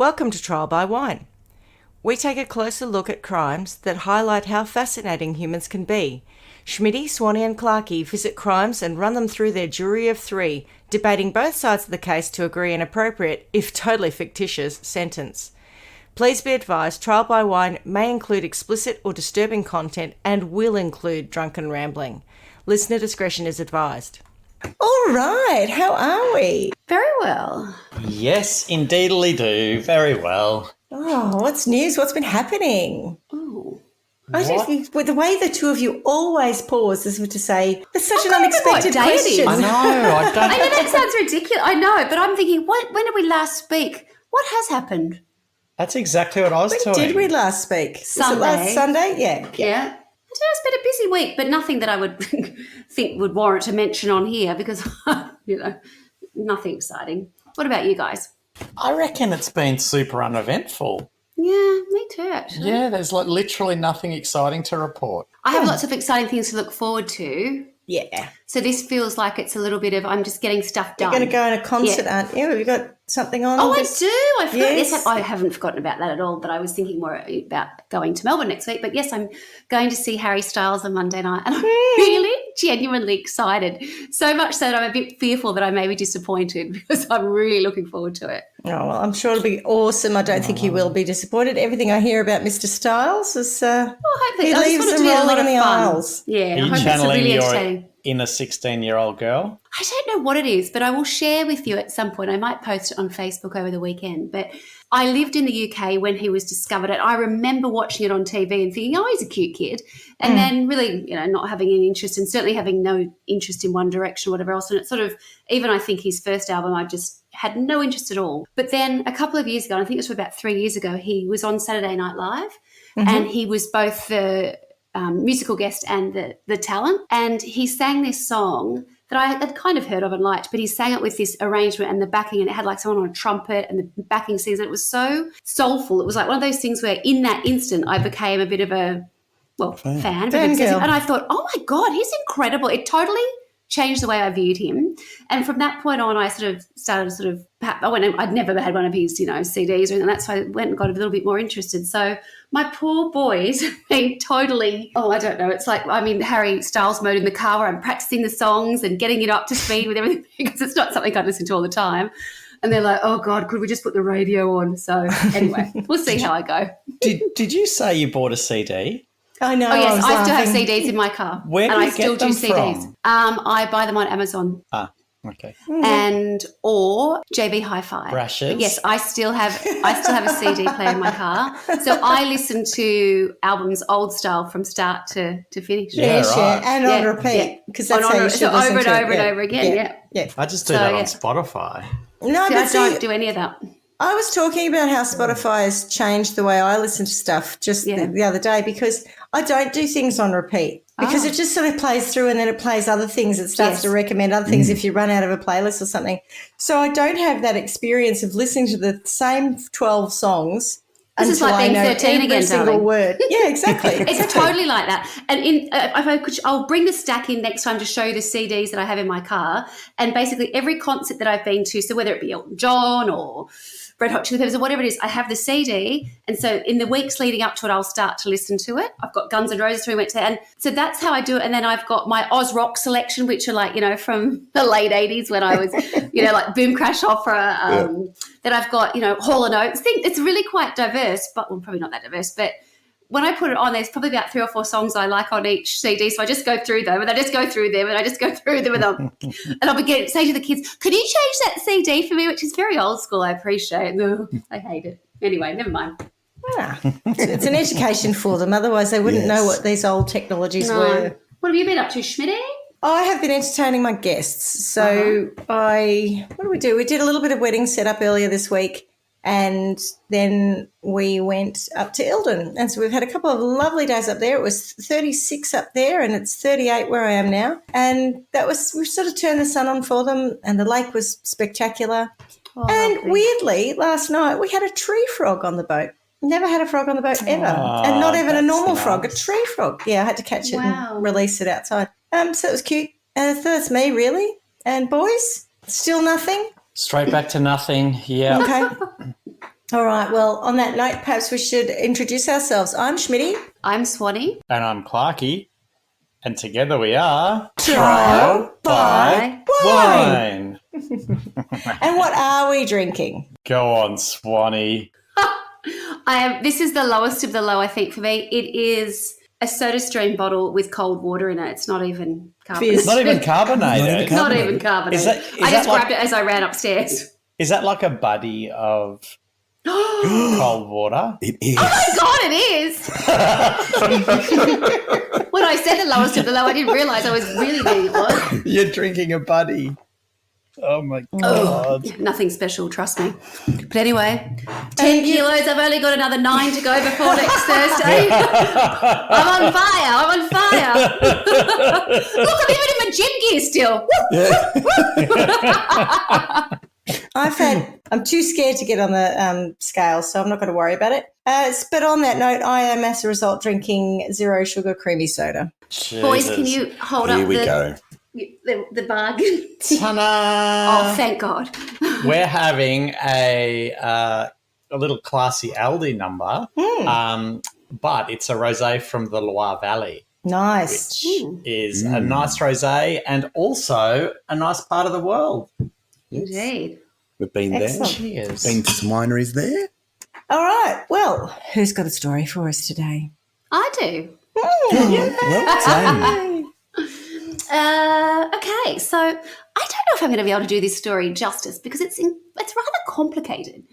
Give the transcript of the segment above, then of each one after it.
Welcome to Trial by Wine. We take a closer look at crimes that highlight how fascinating humans can be. Schmitty, Swanee and Clarkey visit crimes and run them through their jury of three, debating both sides of the case to agree an appropriate, if totally fictitious, sentence. Please be advised, Trial by Wine may include explicit or disturbing content and will include drunken rambling. Listener discretion is advised. All right, how are we? Very well. Yes, indeedly do. Very well. Oh, what's news? What's been happening? Oh. With the way the two of you always pause as if to say, there's such an unexpected question. I know. I know that sounds ridiculous. I know, but I'm thinking, when did we last speak? What has happened? That's exactly what I was When did we last speak? Sunday. Was it last Sunday? Yeah. I don't know, it's been a busy week, but nothing that I would think would warrant a mention on here because, nothing exciting. What about you guys? I reckon it's been super uneventful. Yeah, me too, actually. Yeah, there's literally nothing exciting to report. I have lots of exciting things to look forward to. Yeah. So this feels like it's a little bit of I'm just getting stuff done. You're going to go on a concert, aren't you? Have you got something on? Oh, I do. I forgot. Yes. Yes, I haven't forgotten about that at all, but I was thinking more about going to Melbourne next week. But yes, I'm going to see Harry Styles on Monday night, and I'm really genuinely excited. So much so that I'm a bit fearful that I may be disappointed because I'm really looking forward to it. Oh, well, I'm sure it'll be awesome. I don't think you will be disappointed. Everything I hear about Mr. Styles is hopefully, he I just leaves want it them to be a rolling lot in of the fun. aisles. Yeah, Are I you hope it's channeling really your entertaining. inner 16-year-old girl? I don't know what it is, but I will share with you at some point. I might post it on Facebook over the weekend. But I lived in the UK when he was discovered. And I remember watching it on TV and thinking, oh, he's a cute kid. And then really, not having any interest and certainly having no interest in One Direction or whatever else. And it's sort of, even I think his first album, I just had no interest at all. But then a couple of years ago, I think it was about 3 years ago, he was on Saturday Night Live and he was both the musical guest and the talent. And he sang this song that I had kind of heard of and liked, but he sang it with this arrangement and the backing, and it had like someone on a trumpet and the backing sings. And it was so soulful. It was like one of those things where in that instant I became a bit of a, fan. And I thought, oh my God, he's incredible. It totally changed the way I viewed him. And from that point on, I sort of started I'd never had one of his, CDs, and that's why I went and got a little bit more interested. So my poor boys have been totally, I don't know. It's like, Harry Styles mode in the car where I'm practicing the songs and getting it up to speed with everything because it's not something I listen to all the time. And they're like, oh God, could we just put the radio on? So anyway, we'll see how I go. Did you say you bought a CD? I know. Oh, yes, I still have laughing. CDs in my car. Where do and you I still get them do CDs. from? I buy them on Amazon. Okay. And or JB Hi-Fi. Brushes. Yes, I still have a CD player in my car. So I listen to albums old style from start to finish. Yeah, right. And on repeat because that's how you should so listen over and to it. over and over again. Yeah. I just do that on Spotify. No, See, but I don't do any of that. I was talking about how Spotify has changed the way I listen to stuff just the other day because I don't do things on repeat because it just sort of plays through and then it plays other things. It starts to recommend other things if you run out of a playlist or something. So I don't have that experience of listening to the same 12 songs. This is like being 13 again, single darling. Word. Yeah, exactly. It's totally like that. And I'll bring the stack in next time to show you the CDs that I have in my car. And basically every concert that I've been to, so whether it be Elton John or Red Hot Chili Peppers or whatever it is, I have the CD. And so in the weeks leading up to it, I'll start to listen to it. I've got Guns N' Roses, we went to, and so that's how I do it. And then I've got my Oz Rock selection, which are like, from the late 80s when I was, like Boom Crash Opera. Then I've got, Hall & Oates. It's really quite diverse, but probably not that diverse. But when I put it on, there's probably about 3 or 4 songs I like on each CD. So I just go through them and I just go through them and I just go through them and I'll say to the kids, "Can you change that CD for me?" Which is very old school. I appreciate. No, I hate it. Anyway, never mind. It's an education for them. Otherwise, they wouldn't know what these old technologies were. What have you been up to, Schmitty? I have been entertaining my guests. So what do we do? We did a little bit of wedding setup earlier this week. And then we went up to Eildon. And so we've had a couple of lovely days up there. It was 36 up there and it's 38 where I am now. And we sort of turned the sun on for them and the lake was spectacular. Oh, and lovely. Weirdly, last night we had a tree frog on the boat. Never had a frog on the boat ever. And not even a normal frog, a tree frog. Yeah, I had to catch it and release it outside. So it was cute. So that's me, really. And boys, still nothing? Straight back to nothing, yeah. Okay. All right. Well, on that note, perhaps we should introduce ourselves. I'm Schmitty. I'm Swanee. And I'm Clarky. And together we are Trial by Wine. And what are we drinking? Go on, Swanee. This is the lowest of the low, I think, for me. It is a SodaStream bottle with cold water in it. It's not even carbonated. Fizz. Not even carbonated. Not even carbonated. I just grabbed it as I ran upstairs. Is that like a buddy of cold water? It is. Oh my God, it is. When I said the lowest of the low, I didn't realise I was really being it was. You're drinking a buddy. Oh, my God. Yeah, nothing special, trust me. But anyway, 10 kilos. I've only got another 9 to go before next Thursday. I'm on fire. Look, I'm even in my gym gear still. I'm too scared to get on the scale, so I'm not going to worry about it. But on that note, I am, as a result, drinking zero sugar creamy soda. Jesus. Boys, can you hold Here up we go. the bargain? Ta-da! Oh, thank God. We're having a little classy Aldi number, but it's a rosé from the Loire Valley, Nice. which is a nice rosé and also a nice part of the world. Indeed. We've been Excellent. there. Cheers. Been to some wineries there. All right. Well, who's got a story for us today? I do. Well done. Okay, so I don't know if I'm going to be able to do this story justice because it's rather complicated.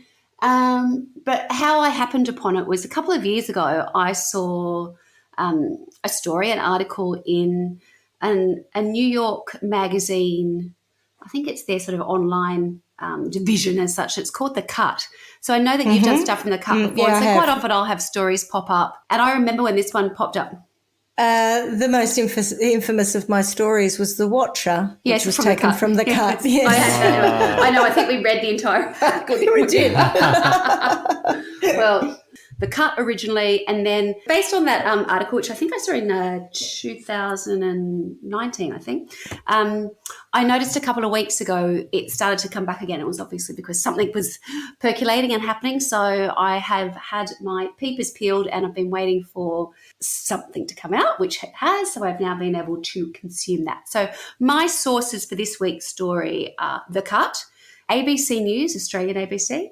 But how I happened upon it was a couple of years ago. I saw a story, an article in a New York magazine. I think it's their sort of online division as such. It's called The Cut. So I know that you've done stuff from The Cut before. yeah, I so have. quite often I'll have stories pop up. And I remember when this one popped up. The most infamous of my stories was The Watcher, Yes, which was from The taken Cut. from The Cut. Yes. I know. I think we read the entire article. We did. Well, The Cut originally, and then based on that article, which I think I saw in 2019, I think, I noticed a couple of weeks ago it started to come back again. It was obviously because something was percolating and happening. So I have had my peepers peeled and I've been waiting for something to come out, which it has. So I've now been able to consume that. So my sources for this week's story are The Cut, ABC News, Australian ABC,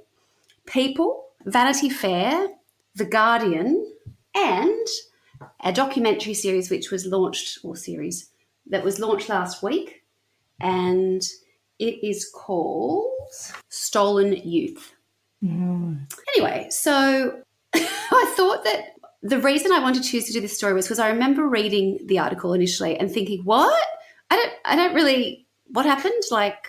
People, Vanity Fair, The Guardian, and a documentary series which was launched, or series that was launched last week, and it is called Stolen Youth. Anyway, so I thought that the reason I wanted to choose to do this story was because I remember reading the article initially and thinking, what? I don't really, what happened? Like,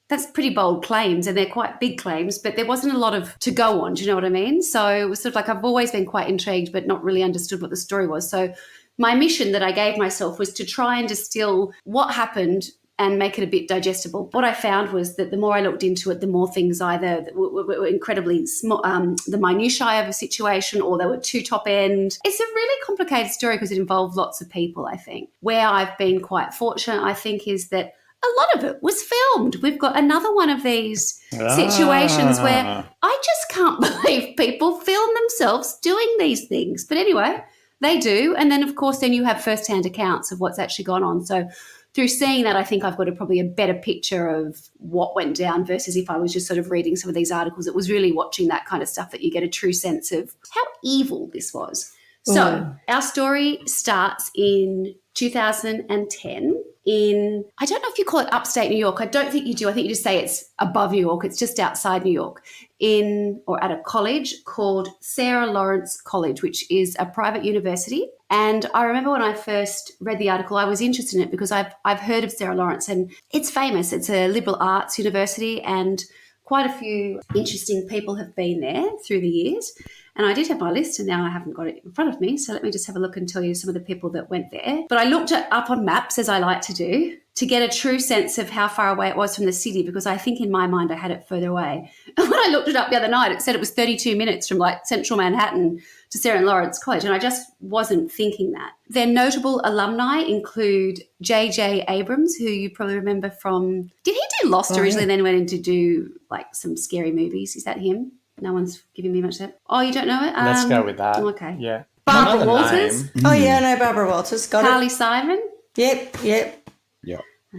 that's pretty bold claims and they're quite big claims, but there wasn't a lot of to go on. Do you know what I mean? So it was sort of like I've always been quite intrigued but not really understood what the story was. So my mission that I gave myself was to try and distill what happened and make it a bit digestible. What I found was that the more I looked into it, the more things either were incredibly small, the minutiae of a situation, or they were too top end. It's a really complicated story because it involved lots of people, I think. Where I've been quite fortunate, I think, is that a lot of it was filmed. We've got another one of these situations where I just can't believe people film themselves doing these things. But anyway, they do. And then, of course, then you have first-hand accounts of what's actually gone on. So through seeing that, I think I've got probably a better picture of what went down versus if I was just sort of reading some of these articles. It was really watching that kind of stuff that you get a true sense of how evil this was. So our story starts in 2010 in, I don't know if you call it upstate New York. I don't think you do. I think you just say it's above New York. It's just outside New York at a college called Sarah Lawrence College, which is a private university. And I remember when I first read the article, I was interested in it because I've heard of Sarah Lawrence and it's famous. It's a liberal arts university and quite a few interesting people have been there through the years. And I did have my list and now I haven't got it in front of me. So let me just have a look and tell you some of the people that went there. But I looked it up on maps, as I like to do, to get a true sense of how far away it was from the city, because I think in my mind I had it further away. And when I looked it up the other night, it said it was 32 minutes from like central Manhattan to Sarah Lawrence College. And I just wasn't thinking that. Their notable alumni include J.J. Abrams, who you probably remember from, did he do Lost originally and then went in to do like some scary movies? Is that him? No one's giving me much of that. Oh, you don't know it? Let's go with that. Okay. Yeah. Barbara I know the Walters. name. Oh, yeah, I know Barbara Walters. Got Carly it. Simon. Yep. Yeah.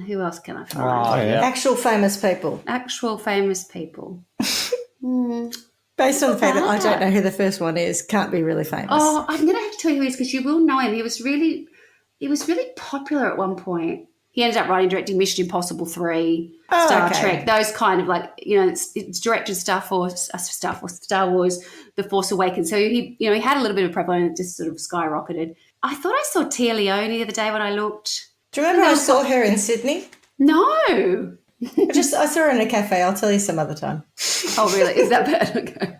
Who else can I find? Oh, yeah. Actual famous people. Actual famous people. Based on the fact that I bad. don't know who the first one is, can't be really famous. Oh, I'm going to have to tell you who he is because you will know him. He was really popular at one point. He ended up writing and directing Mission Impossible 3, Star Trek, those kind of like, it's directed Star Wars, The Force Awakens. So he had a little bit of prevalence and it just sort of skyrocketed. I thought I saw Tia Leone the other day when I looked. Do you remember I saw her in Sydney? No. I saw her in a cafe. I'll tell you some other time. Oh, really? Is that bad? Okay.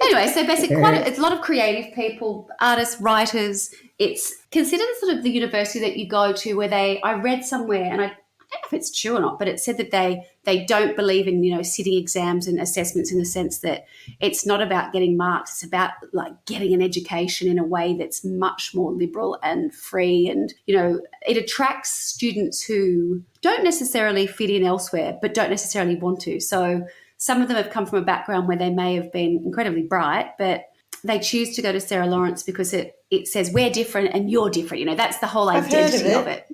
Anyway, so basically it's a lot of creative people, artists, writers. It's considered sort of the university that you go to where I read somewhere, and I don't know if it's true or not, but it said that they don't believe in, sitting exams and assessments in the sense that it's not about getting marks. It's about like getting an education in a way that's much more liberal and free. And, it attracts students who don't necessarily fit in elsewhere, but don't necessarily want to. So some of them have come from a background where they may have been incredibly bright, but they choose to go to Sarah Lawrence because it says we're different and you're different. That's the whole identity of it.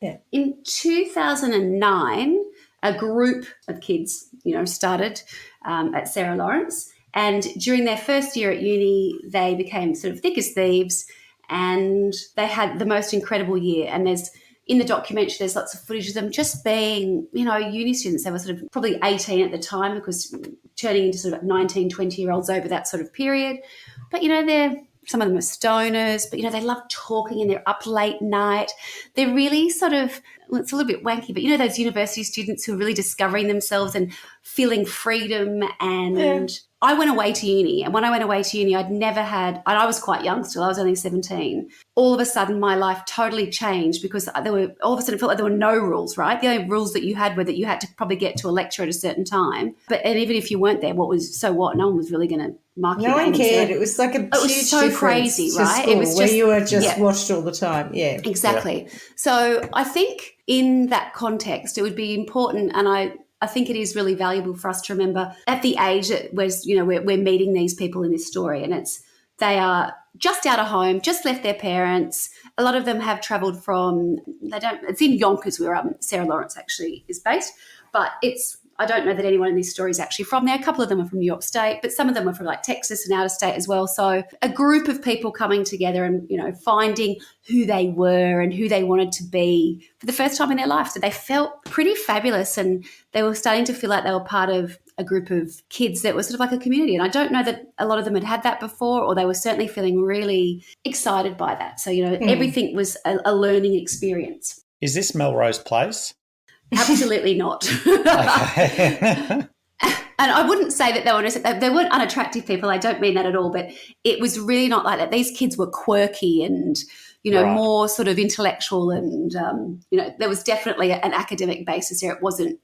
Yeah. In 2009, a group of kids, started at Sarah Lawrence. And during their first year at uni, they became sort of thick as thieves and they had the most incredible year. And in the documentary, there's lots of footage of them just being, uni students. They were sort of probably 18 at the time because turning into sort of 19, 20-year-olds over that sort of period. But, some of them are stoners, but, they love talking and they're up late night. They're really sort of, it's a little bit wanky, but, those university students who are really discovering themselves and feeling freedom. And I went away to uni. And when I went away to uni, and I was quite young still, I was only 17. All of a sudden, my life totally changed because all of a sudden it felt like there were no rules, right? The only rules that you had were that you had to probably get to a lecture at a certain time. And even if you weren't there, no one was really going to mark you. No one cared. It was like a huge so crazy, right? School, it was just, where you were just watched all the time. Yeah, exactly. Yeah. So I think in that context, it would be important, and I think it is really valuable for us to remember at the age that we're meeting these people in this story, and they are just out of home, just left their parents. A lot of them have travelled it's in Yonkers where Sarah Lawrence actually is based, but I don't know that anyone in this story is actually from there. A couple of them are from New York State, but some of them are from like Texas and out of state as well. So a group of people coming together and, finding who they were and who they wanted to be for the first time in their life. So they felt pretty fabulous and they were starting to feel like they were part of a group of kids that was sort of like a community. And I don't know that a lot of them had that before, or they were certainly feeling really excited by that. So, everything was a learning experience. Is this Melrose Place? Absolutely not. And I wouldn't say that they weren't unattractive people. I don't mean that at all. But it was really not like that. These kids were quirky and, right, more sort of intellectual and, there was definitely an academic basis there. It wasn't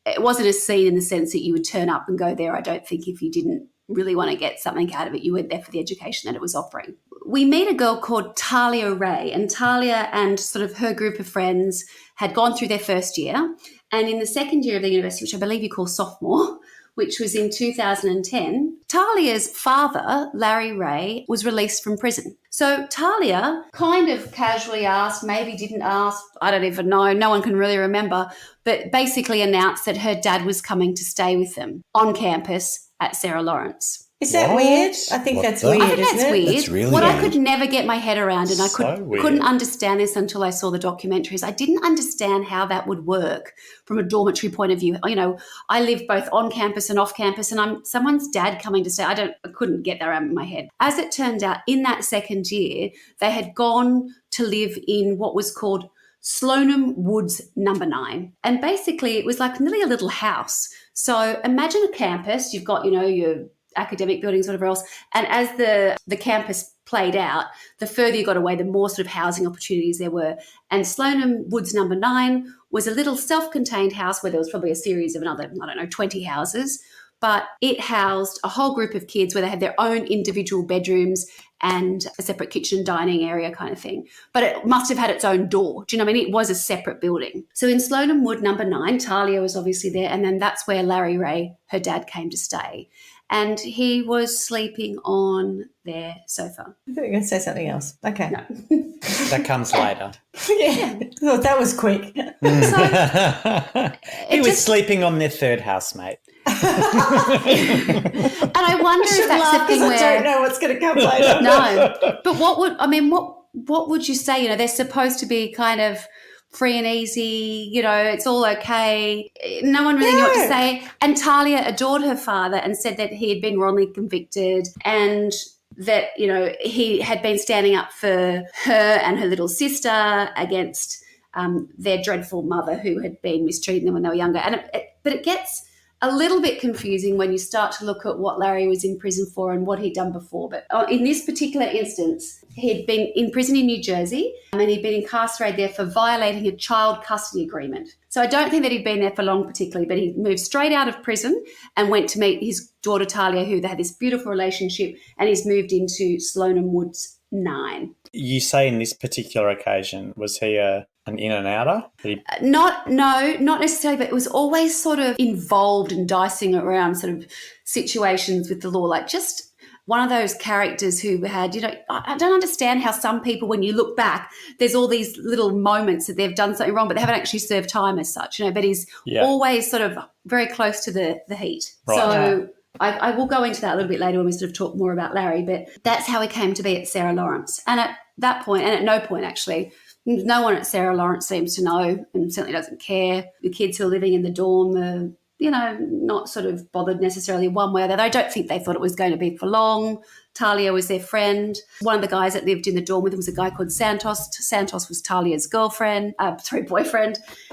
a scene in the sense that you would turn up and go there. I don't think if you didn't really want to get something out of it, you went there for the education that it was offering. We meet a girl called Talia Ray, and Talia and sort of her group of friends had gone through their first year. And in the second year of the university, which I believe you call sophomore, which was in 2010, Talia's father, Larry Ray, was released from prison. So Talia kind of casually asked, maybe didn't ask, I don't even know, no one can really remember, but basically announced that her dad was coming to stay with them on campus at Sarah Lawrence. Is that weird? I think that's weird, I think that's weird. That's really what weird. I could never get my head around, and I weird. couldn't understand this until I saw the documentaries. I didn't understand how that would work from a dormitory point of view. I live both on campus and off campus, and I'm someone's dad coming to stay. I couldn't get that around my head. As it turned out, in that second year, they had gone to live in what was called Sloanham Woods number 9. And basically it was like nearly a little house. So imagine a campus, you've got, your academic buildings, whatever else. And as the campus played out, the further you got away, the more sort of housing opportunities there were. And Sloanham Woods number 9 was a little self-contained house where there was probably a series of another, 20 houses. But it housed a whole group of kids where they had their own individual bedrooms and a separate kitchen and dining area kind of thing. But it must have had its own door. Do you know what I mean? It was a separate building. So in Sloanham Wood number 9, Talia was obviously there. And then that's where Larry Ray, her dad, came to stay. and he was sleeping on their sofa. I thought you were going to say something else. Okay. No. That comes later. Yeah. I thought that was quick. He was sleeping on their third housemate. And I wonder if that's the thing I where don't know what's going to come later. no. But what would you say? They're supposed to be kind of free and easy, it's all okay. No one really knew what to say. And Talia adored her father and said that he had been wrongly convicted and that, he had been standing up for her and her little sister against their dreadful mother who had been mistreating them when they were younger. But it gets a little bit confusing when you start to look at what Larry was in prison for and what he'd done before. But in this particular instance, he'd been in prison in New Jersey and he'd been incarcerated there for violating a child custody agreement. So I don't think that he'd been there for long particularly, but he moved straight out of prison and went to meet his daughter Talia, who they had this beautiful relationship, and he's moved into Sloanham Woods 9. You say in this particular occasion, was he an in and outer? Not necessarily, but it was always sort of involved and dicing around sort of situations with the law, like just one of those characters who had, I don't understand how some people, when you look back, there's all these little moments that they've done something wrong, but they haven't actually served time as such, but he's always sort of very close to the heat. Right. So I will go into that a little bit later when we sort of talk more about Larry, but that's how he came to be at Sarah Lawrence. And at that point, and at no point actually, no one at Sarah Lawrence seems to know and certainly doesn't care. The kids who are living in the dorm are, not sort of bothered necessarily one way or the other. I don't think they thought it was going to be for long. Talia was their friend. One of the guys that lived in the dorm with them was a guy called Santos. Santos was Talia's boyfriend.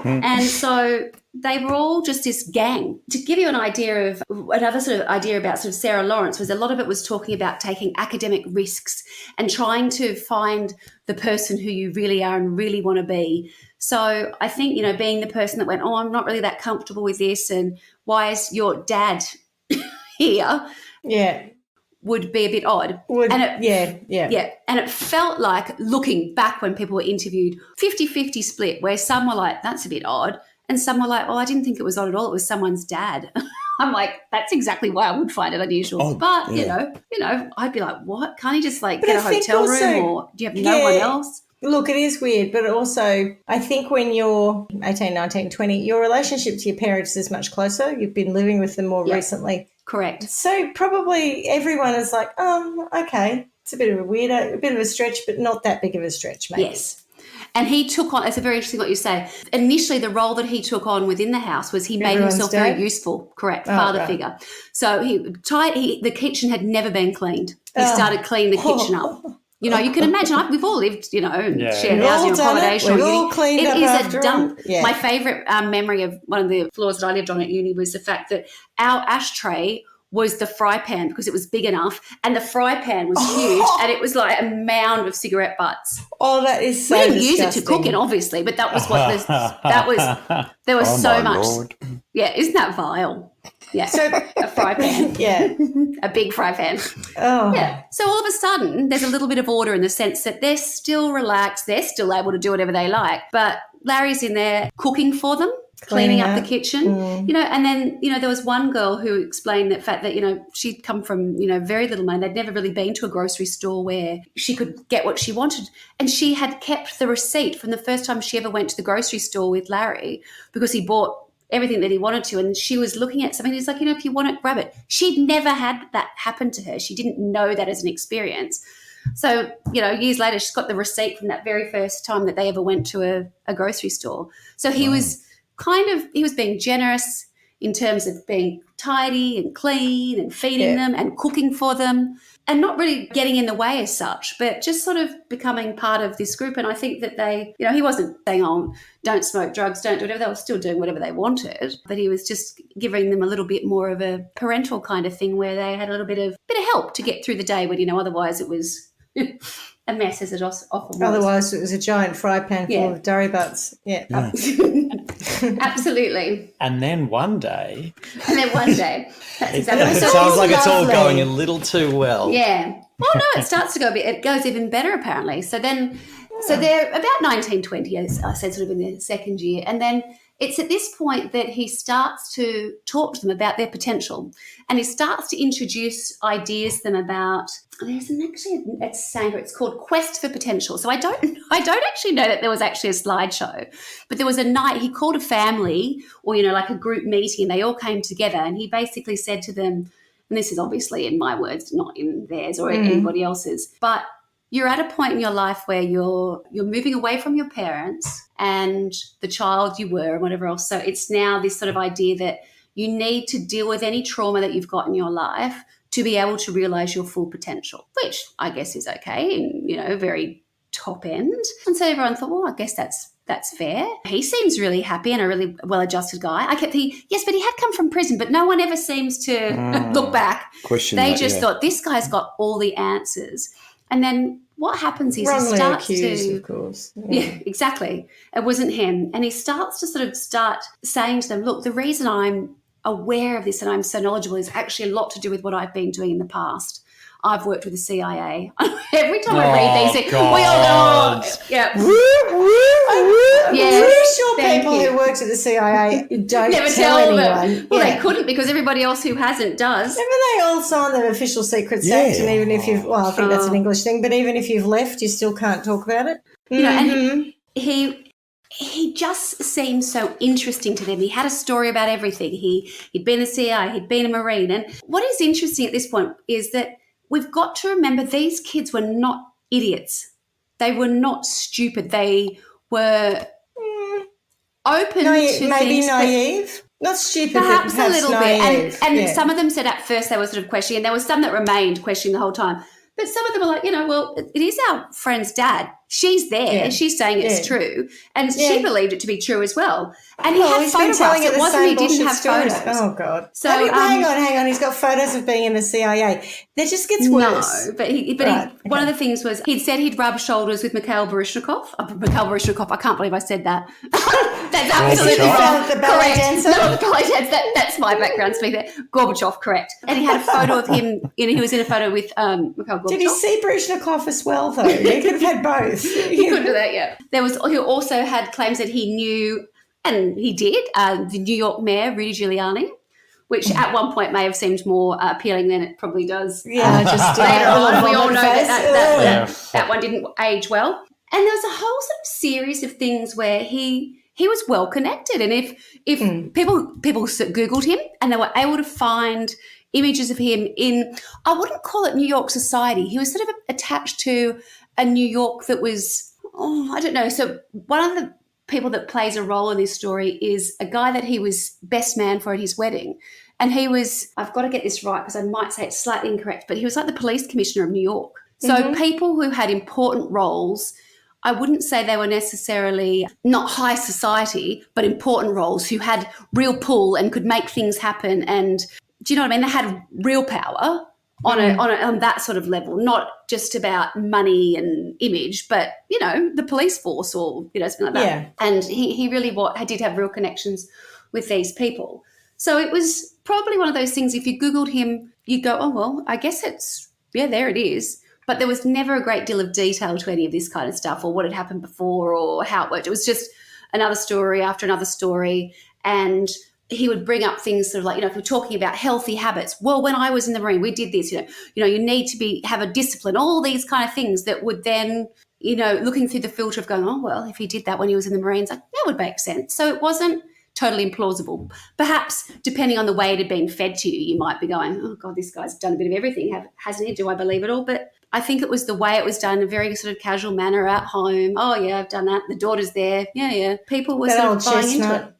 And so they were all just this gang. To give you an idea of another sort of idea about sort of Sarah Lawrence was a lot of it was talking about taking academic risks and trying to find the person who you really are and really want to be. So I think, being the person that went, I'm not really that comfortable with this, and why is your dad here? Yeah. Would be a bit odd. And it felt like, looking back when people were interviewed, 50-50 split, where some were like, that's a bit odd, and some were like, I didn't think it was odd at all. It was someone's dad. I'm like, that's exactly why I would find it unusual. Oh, but, yeah. I'd be like, what? Can't he just get a hotel room, or do you have no one else? Look, it is weird, but also I think when you're 18, 19, 20, your relationship to your parents is much closer. You've been living with them more recently. Correct. So probably everyone is like, okay, it's a bit of a stretch, but not that big of a stretch, maybe. Yes. And he took on, it's very interesting what you say, initially the role that he took on within the house was he made himself very useful, father figure. So the kitchen had never been cleaned. He started cleaning the kitchen up. You can imagine, we've all lived, shared housing or accommodation. We've all cleaned up after a dump. Yeah. My favourite memory of one of the floors that I lived on at uni was the fact that our ashtray was the fry pan because it was big enough, and the fry pan was huge, and it was like a mound of cigarette butts. Oh, that is so disgusting. We didn't use it to cook in, obviously, but that was there was so much. Lord. Yeah, isn't that vile? Yeah, so a fry pan. Yeah. A big fry pan. Oh. Yeah. So all of a sudden, there's a little bit of order in the sense that they're still relaxed. They're still able to do whatever they like. But Larry's in there cooking for them, cleaning up the kitchen, and then, there was one girl who explained that fact that, she'd come from, very little money. They'd never really been to a grocery store where she could get what she wanted. And she had kept the receipt from the first time she ever went to the grocery store with Larry because he bought everything that he wanted to, and she was looking at something. He's like, if you want it, grab it. She'd never had that happen to her. She didn't know that as an experience. So, years later, she's got the receipt from that very first time that they ever went to a grocery store. So he was he was being generous in terms of being tidy and clean and feeding them and cooking for them, and not really getting in the way as such, but just sort of becoming part of this group. And I think that they, he wasn't saying, don't smoke drugs, don't do whatever. They were still doing whatever they wanted, but he was just giving them a little bit more of a parental kind of thing where they had a little bit of help to get through the day when, otherwise it was a mess, as it often was. Otherwise it was a giant fry pan full of durry butts. Yeah. Absolutely. And then one day. That's It exactly sounds like it's all lovely. going a little too well. Yeah. Well, no, it starts to go a bit. It goes even better, apparently. So they're about 19, 20, as I said, sort of in their second year. And then it's at this point that he starts to talk to them about their potential, and he starts to introduce ideas to them about, there's a saying, it's called Quest for Potential. So I don't actually know that there was actually a slideshow, but there was a night he called a family, or, like a group meeting, and they all came together, and he basically said to them, and this is obviously in my words, not in theirs or anybody else's, but you're at a point in your life where you're moving away from your parents and the child you were and whatever else. So it's now this sort of idea that you need to deal with any trauma that you've got in your life to be able to realize your full potential, which I guess is okay, and, very top end. And so everyone thought, well, I guess that's fair. He seems really happy and a really well-adjusted guy. I kept thinking, yes, but he had come from prison, but no one ever seems to look back. They just thought, this guy's got all the answers. And then what happens is wrongly he starts accused, to, of course. yeah, exactly. It wasn't him. And he starts to sort of start saying to them, look, the reason I'm aware of this and I'm so knowledgeable is actually a lot to do with what I've been doing in the past. I've worked with the CIA. Every time I read these, we all go, yeah. I'm pretty sure people who worked at the CIA don't never tell anyone. them. Well, they couldn't, because everybody else who hasn't does. Remember they all signed the Official Secrets Act, and even if you've, I think that's an English thing, but even if you've left, you still can't talk about it. And he just seemed so interesting to them. He had a story about everything. He'd been a CIA, he'd been a Marine. And what is interesting at this point is that we've got to remember these kids were not idiots. They were not stupid. They were open to maybe things. Naive. Not stupid, Perhaps but a little naive. bit. And some of them said at first they were sort of questioning, and there was some that remained questioning the whole time. But some of them are like, well, it is our friend's dad. She's there. Yeah. She's saying it's true. And she believed it to be true as well. And Well, he had he's been photographs. telling It wasn't he didn't have stories. photos. Oh, God. So, hang on. He's got photos of being in the CIA. That just gets worse. No, but one of the things was he'd said he'd rubbed shoulders with Mikhail Baryshnikov. I can't believe I said that. That's absolutely wrong. The ballet dancer? No, the ballet dancer. That's my background speaker. Gorbachev, correct. And he had a photo of him. He was in a photo with Mikhail Gorbachev. Did he see Baryshnikov as well, though? He could have had both. He could do that, yeah. He also had claims that he knew, and he did, the New York mayor, Rudy Giuliani, which at one point may have seemed more appealing than it probably does. Yeah, just later on. We all know that one didn't age well. And there was a whole sort of series of things where he was well connected. And if people Googled him and they were able to find images of him in, I wouldn't call it New York society. He was sort of attached to a New York that was, I don't know. So one of the people that plays a role in this story is a guy that he was best man for at his wedding. And he was, I've got to get this right because I might say it's slightly incorrect, but he was like the police commissioner of New York. So people who had important roles, I wouldn't say they were necessarily not high society, but important roles who had real pull and could make things happen. And do you know what I mean? They had real power on that sort of level, not just about money and image, but, the police force or, something like that. Yeah. And he really did have real connections with these people. So it was probably one of those things, if you Googled him, you'd go, oh, well, I guess there it is. But there was never a great deal of detail to any of this kind of stuff or what had happened before or how it worked. It was just another story after another story. And he would bring up things sort of like, if we're talking about healthy habits, well, when I was in the Marine, we did this, you need to have a discipline, all these kind of things that would then, looking through the filter of going, oh, well, if he did that when he was in the Marines, that would make sense. So it wasn't totally implausible. Perhaps depending on the way it had been fed to you, you might be going, oh, God, this guy's done a bit of everything, hasn't he? Do I believe it all? But I think it was the way it was done in a very sort of casual manner at home. Oh, yeah, I've done that. The daughter's there. Yeah. People were sort of buying into it.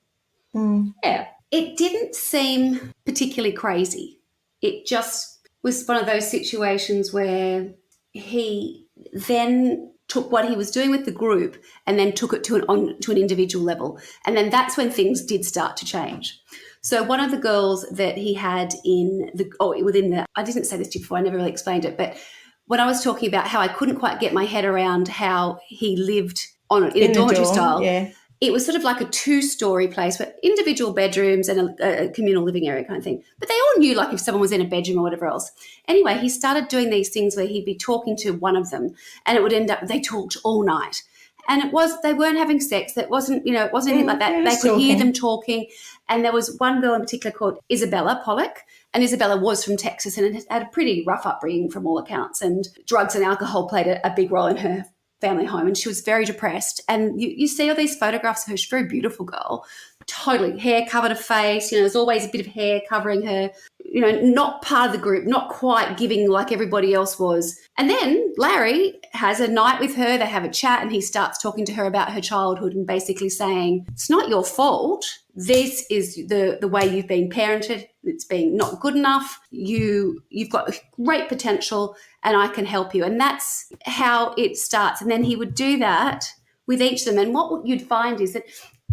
Mm. Yeah. It didn't seem particularly crazy. It just was one of those situations where he then took what he was doing with the group and then took it to an individual level. And then that's when things did start to change. So one of the girls that he had I didn't say this to you before, I never really explained it, but when I was talking about how I couldn't quite get my head around how he lived in a dormitory style, it was sort of like a 2-story place with individual bedrooms and a communal living area kind of thing. But they all knew, like, if someone was in a bedroom or whatever else. Anyway, he started doing these things where he'd be talking to one of them and it would end up, they talked all night. And they weren't having sex. That wasn't, it wasn't anything like that. They could hear them talking. And there was one girl in particular called Isabella Pollock. And Isabella was from Texas and had a pretty rough upbringing from all accounts. And drugs and alcohol played a big role in her family home. And she was very depressed. And you see all these photographs of her. She's a very beautiful girl. Totally. Hair covered her face. There's always a bit of hair covering her. Not part of the group, not quite giving like everybody else was. And then Larry has a night with her. They have a chat and he starts talking to her about her childhood and basically saying, it's not your fault. This is the way you've been parented. It's been not good enough. You've got great potential and I can help you. And that's how it starts. And then he would do that with each of them. And what you'd find is that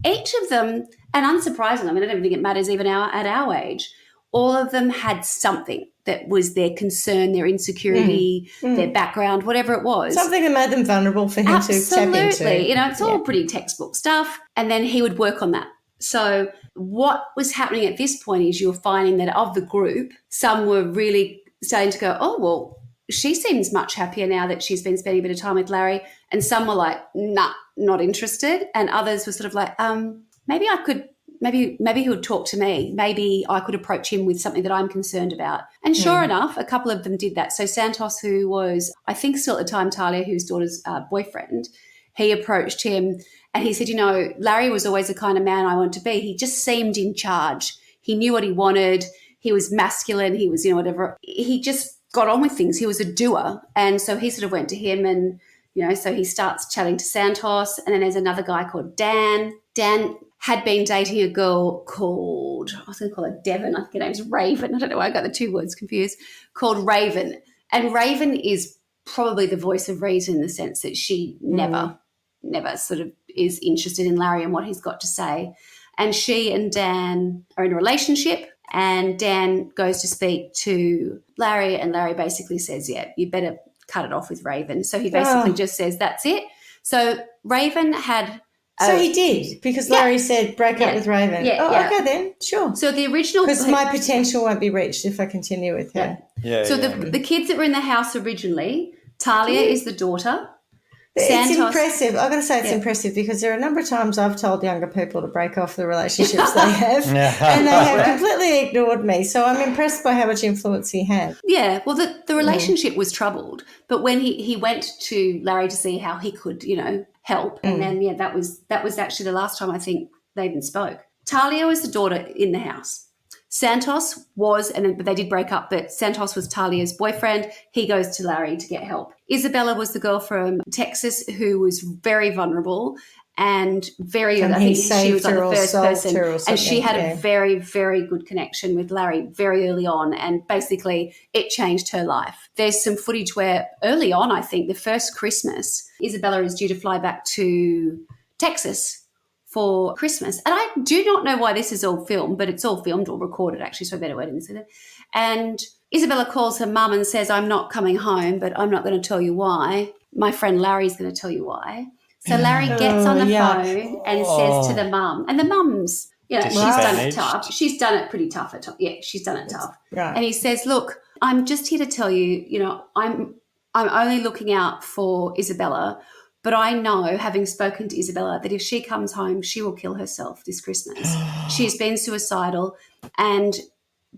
each of them, and unsurprisingly, I don't think it matters even at our age, all of them had something that was their concern, their insecurity, their background, whatever it was. Something that made them vulnerable for him to tap into. Absolutely. It's all pretty textbook stuff. And then he would work on that. So what was happening at this point is you were finding that of the group, some were really starting to go, oh, well, she seems much happier now that she's been spending a bit of time with Larry. And some were like, nah, not interested. And others were sort of like, maybe I could... Maybe he would talk to me. Maybe I could approach him with something that I'm concerned about. And sure enough, a couple of them did that. So Santos, who was, I think still at the time, Talia, whose daughter's boyfriend, he approached him and he said, Larry was always the kind of man I wanted to be. He just seemed in charge. He knew what he wanted. He was masculine. He was, whatever. He just got on with things. He was a doer. And so he sort of went to him and, so he starts chatting to Santos. And then there's another guy called Dan. Dan had been dating a girl called, I was going to call her Devon, I think her name's Raven. I don't know why I got the two words confused, called Raven. And Raven is probably the voice of reason in the sense that she never sort of is interested in Larry and what he's got to say. And she and Dan are in a relationship and Dan goes to speak to Larry and Larry basically says, yeah, you better cut it off with Raven. So he basically just says, that's it. So Raven had... So he did, because Larry said break up with Raven. Okay then, sure. So the original... Because my potential won't be reached if I continue with her. The kids that were in the house originally, Talia is the daughter. It's impressive. I've got to say it's impressive because there are a number of times I've told younger people to break off the relationships they have and they have completely ignored me. So I'm impressed by how much influence he had. Yeah, well, the relationship was troubled. But when he went to Larry to see how he could, help, and then, that was actually the last time I think they even spoke. Talia was the daughter in the house. Santos was, but they did break up, but Santos was Talia's boyfriend. He goes to Larry to get help. Isabella was the girl from Texas who was very vulnerable and I think she was like the first person. And she had a very, very good connection with Larry very early on. And basically it changed her life. There's some footage where early on, I think the first Christmas, Isabella is due to fly back to Texas for Christmas. And I do not know why this is all filmed, but it's all filmed or recorded actually, so I better wait and say that. And Isabella calls her mum and says, I'm not coming home, but I'm not going to tell you why. My friend Larry's going to tell you why. So Larry gets on the phone and says to the mum, and the mum's, she's done it tough. She's done it pretty tough at times. Yeah, she's done it tough. Right. And he says, look, I'm just here to tell you, I'm only looking out for Isabella, but I know, having spoken to Isabella, that if she comes home, she will kill herself this Christmas. She's been suicidal, and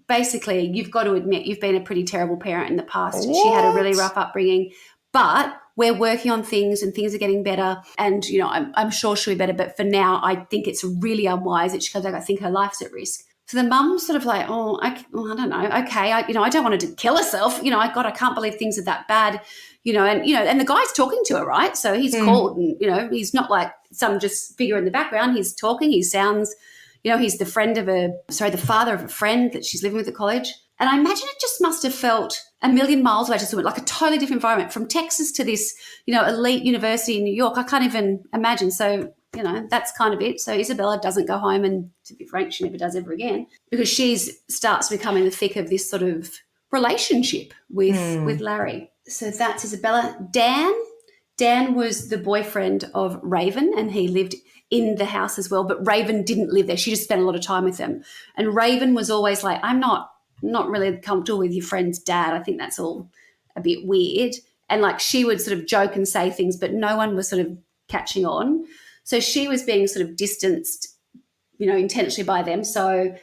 basically you've got to admit you've been a pretty terrible parent in the past. What? She had a really rough upbringing, but we're working on things and things are getting better, and, I'm sure she'll be better, but for now I think it's really unwise that she comes back. I think her life's at risk. So the mum's sort of like, I don't know. Okay, I don't want her to kill herself. I can't believe things are that bad. And the guy's talking to her, right? So he's called and, he's not like some just figure in the background. He's talking. He sounds, he's the father of a friend that she's living with at college. And I imagine it just must have felt a million miles away, just like a totally different environment from Texas to this, elite university in New York. I can't even imagine. So, that's kind of it. So Isabella doesn't go home, and to be frank, she never does ever again, because she starts becoming the thick of this sort of relationship with Larry. So that's Isabella. Dan was the boyfriend of Raven, and he lived in the house as well, but Raven didn't live there. She just spent a lot of time with him. And Raven was always like, I'm not really comfortable with your friend's dad. I think that's all a bit weird. And like she would sort of joke and say things, but no one was sort of catching on. So she was being sort of distanced, intentionally by them. So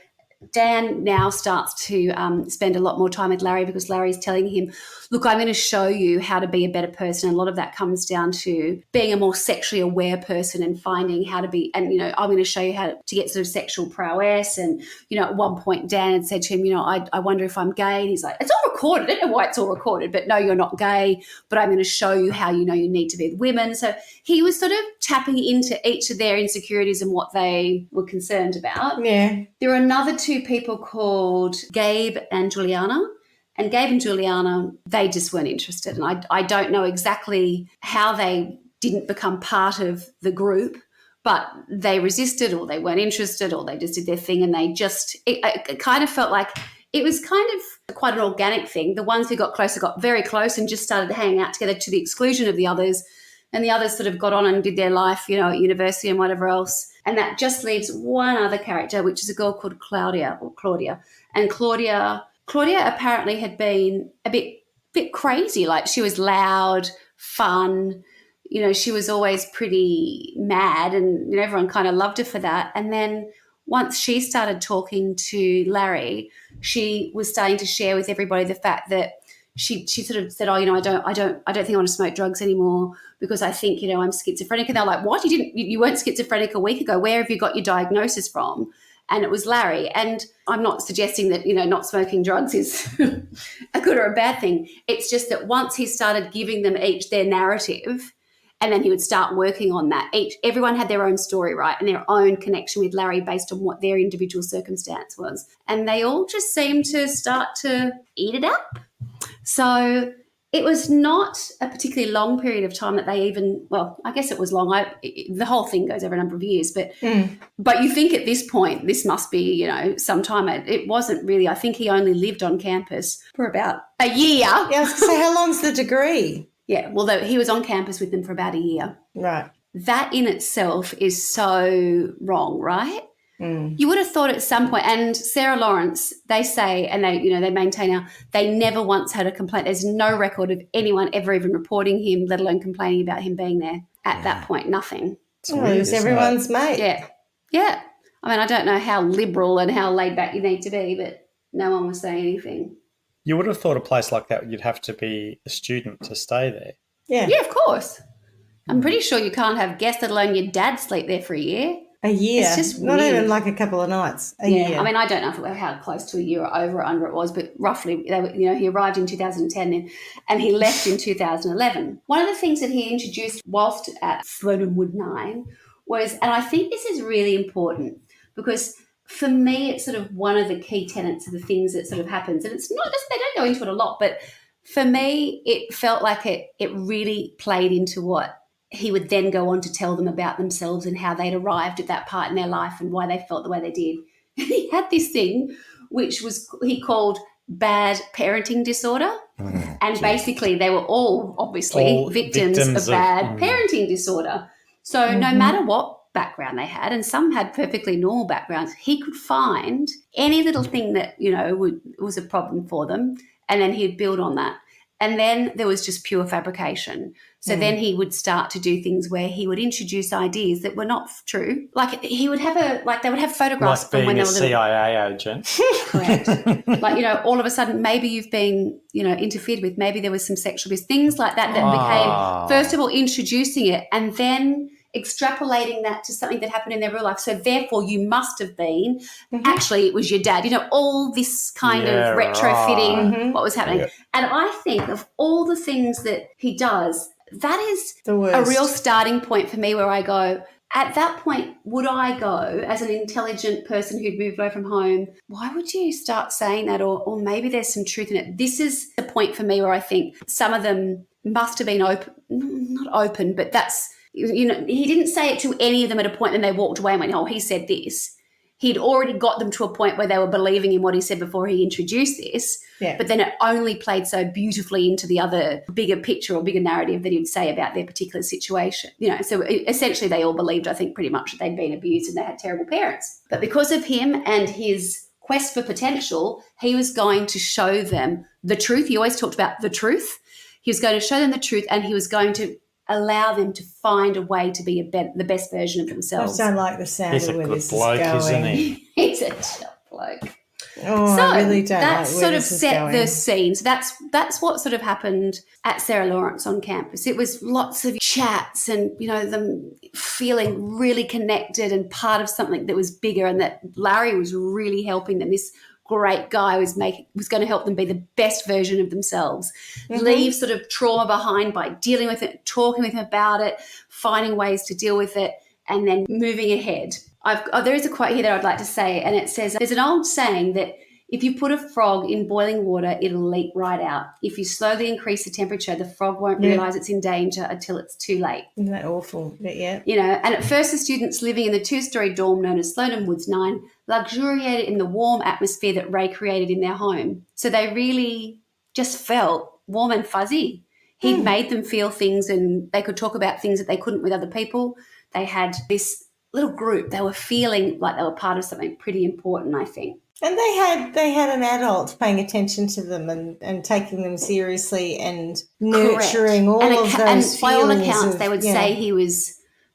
Dan now starts to spend a lot more time with Larry because Larry's telling him, look, I'm going to show you how to be a better person. And a lot of that comes down to being a more sexually aware person and finding how to be, and, I'm going to show you how to get sort of sexual prowess. And, at one point Dan had said to him, I wonder if I'm gay. And he's like, it's all recorded. I don't know why it's all recorded, but no, you're not gay, but I'm going to show you how, you need to be with women. So he was sort of tapping into each of their insecurities and what they were concerned about. Yeah. There were another two people called Gabe and Juliana. And Gabe and Juliana, they just weren't interested. And I don't know exactly how they didn't become part of the group, but they resisted or they weren't interested or they just did their thing. And they just, it kind of felt like it was kind of quite an organic thing. The ones who got closer got very close and just started hanging out together to the exclusion of the others. And the others sort of got on and did their life, at university and whatever else. And that just leaves one other character, which is a girl called Claudia. And Claudia apparently had been a bit crazy. Like she was loud, fun. She was always pretty mad and everyone kind of loved her for that. And then once she started talking to Larry, she was starting to share with everybody the fact that she sort of said, I don't think I want to smoke drugs anymore because I think, I'm schizophrenic. And they're like, what? You weren't schizophrenic a week ago. Where have you got your diagnosis from? And it was Larry. And I'm not suggesting that, not smoking drugs is a good or a bad thing. It's just that once he started giving them each their narrative and then he would start working on that, everyone had their own story, right, and their own connection with Larry based on what their individual circumstance was. And they all just seemed to start to eat it up. So it was not a particularly long period of time that they even, well, I guess it was long. The whole thing goes over a number of years, but you think at this point, this must be, some time. It wasn't really. I think he only lived on campus for about a year. Yeah, I was going to say, how long's the degree? Yeah, well, he was on campus with them for about a year. Right. That in itself is so wrong, right? You would have thought at some point, and Sarah Lawrence, they say, and they maintain now, they never once had a complaint. There's no record of anyone ever even reporting him, let alone complaining about him being there at that point. Nothing. He was everyone's mate. Yeah. I mean, I don't know how liberal and how laid back you need to be, but no one was saying anything. You would have thought a place like that, you'd have to be a student to stay there. Yeah, of course. I'm pretty sure you can't have guests, let alone your dad sleep there for a year. A year. It's just not weird. even like a couple of nights. A year. I mean, I don't know how close to a year or over or under it was, but roughly, he arrived in 2010 and he left in 2011. One of the things that he introduced whilst at Fernwood 9 was, and I think this is really important because for me, it's sort of one of the key tenets of the things that sort of happens. And it's not just, they don't go into it a lot, but for me, it felt like it really played into what he would then go on to tell them about themselves and how they'd arrived at that part in their life and why they felt the way they did. And he had this thing which he called bad parenting disorder. And basically they were all obviously victims of bad parenting disorder. So no matter what background they had, and some had perfectly normal backgrounds, he could find any little thing that, was a problem for them, and then he'd build on that. And then there was just pure fabrication. So then he would start to do things where he would introduce ideas that were not true. Like he would have they would have photographs like from when being they a were little. CIA agent. Correct. Like, all of a sudden maybe you've been, interfered with. Maybe there was some sexual abuse, things like that became, first of all, introducing it and then extrapolating that to something that happened in their real life. So therefore you must have been, actually it was your dad, all this kind of retrofitting what was happening. Yeah. And I think of all the things that he does, that is a real starting point for me where I go, at that point, would I go as an intelligent person who'd moved away from home, why would you start saying that? Or maybe there's some truth in it. This is the point for me where I think some of them must have been not open, but that's, he didn't say it to any of them at a point and they walked away and went, oh, he said this. He'd already got them to a point where they were believing in what he said before he introduced this. Yeah. But then it only played so beautifully into the other bigger picture or bigger narrative that he'd say about their particular situation. So essentially they all believed, I think, pretty much that they'd been abused and they had terrible parents. But because of him and his quest for potential, he was going to show them the truth. He always talked about the truth. He was going to show them the truth and he was going to allow them to find a way to be the best version of I themselves. don't like the sound He's of a where good this bloke, is going. isn't he? He's a top bloke. Oh, So I really don't that like where sort of this is set going. the scene. So that's what sort of happened at Sarah Lawrence on campus. It was lots of chats and, you know, them feeling really connected and part of something that was bigger, and that Larry was really helping them. This great guy was going to help them be the best version of themselves, leave sort of trauma behind by dealing with it, talking with him about it, finding ways to deal with it, and then moving ahead. There is a quote here that I'd like to say, and it says, there's an old saying that if you put a frog in boiling water, it'll leap right out. If you slowly increase the temperature, the frog won't realise it's in danger until it's too late. Isn't that awful? But yeah. You know, and at first the students living in the two-storey dorm known as Sloan Woods 9 luxuriated in the warm atmosphere that Ray created in their home. So they really just felt warm and fuzzy. He'd made them feel things, and they could talk about things that they couldn't with other people. They had this little group. They were feeling like they were part of something pretty important, I think. And they had an adult paying attention to them and taking them seriously and nurturing all of those and by all feelings accounts, of, they would say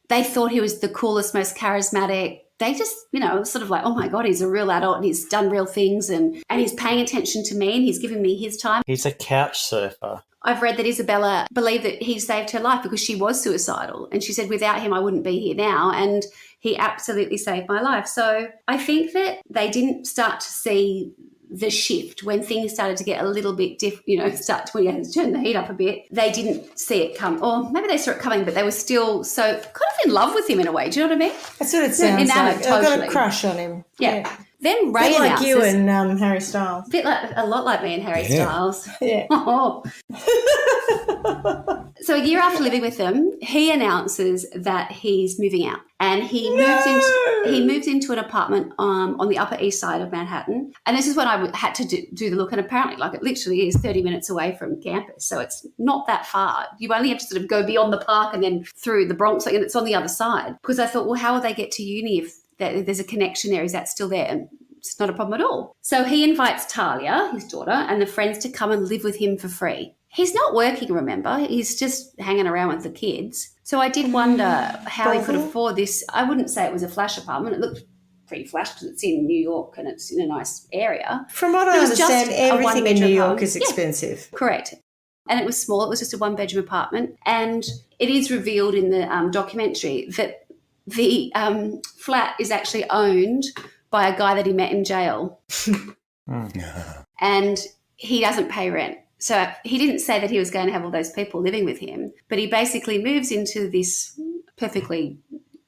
they thought he was the coolest, most charismatic. They just, you know, sort of like, oh my God, he's a real adult and he's done real things and he's paying attention to me and he's giving me his time. He's a couch surfer. I've read that Isabella believed that he saved her life because she was suicidal. And she said, without him, I wouldn't be here now. And he absolutely saved my life. So I think that they didn't start to see the shift when things started to get a little bit different, you know, when you had to turn the heat up a bit. They didn't see it come, or maybe they saw it coming, but they were still so kind of in love with him in a way. Do you know what I mean? That's what it sounds Enamored, like. I've got totally. a crush on him. Yeah. Then Ray Bit like announces, you and Harry Styles. a lot like me and Harry Yeah. Styles. Yeah. So a year after living with them, he announces that he's moving out, and he moves into an apartment on the Upper East Side of Manhattan. And this is when I had to do the look, and apparently, like, it literally is 30 minutes away from campus, so it's not that far. You only have to sort of go beyond the park and then through the Bronx, and it's on the other side. Because I thought, well, how will they get to uni if there's a connection there? Is that still there? And it's not a problem at all. So he invites Talia, his daughter, and the friends to come and live with him for free. He's not working, remember? He's just hanging around with the kids. So I did wonder how he could afford this. I wouldn't say it was a flash apartment. It looked pretty flash because it's in New York and it's in a nice area. From what I It was just understand, a everything in one-bedroom New York home. is Yeah. expensive. Correct. And it was small. It was just a one-bedroom apartment. And it is revealed in the documentary that the flat is actually owned by a guy that he met in jail. And he doesn't pay rent. So he didn't say that he was going to have all those people living with him, but he basically moves into this perfectly,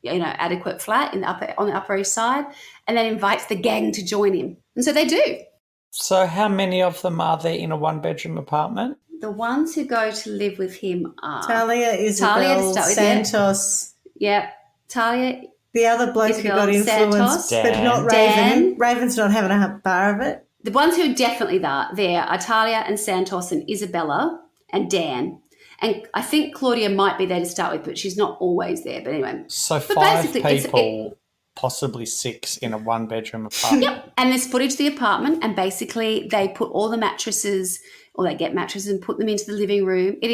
you know, adequate flat on the Upper East Side, and then invites the gang to join him. And so they do. So how many of them are there in a one-bedroom apartment? The ones who go to live with him are Talia, Isabel, to start with, yeah. Santos, Talia, the other bloke who Isabel, got influenced, Santos, but not Raven. Dan. Raven's not having a bar of it. the ones who definitely are there are Talia and Santos and Isabella and Dan. And I think Claudia might be there to start with, but she's not always there. But anyway. So But 5 basically, people, possibly 6 in a one-bedroom apartment. Yep. And there's footage of the apartment, and basically they put all the mattresses, or they get mattresses and put them into the living room. It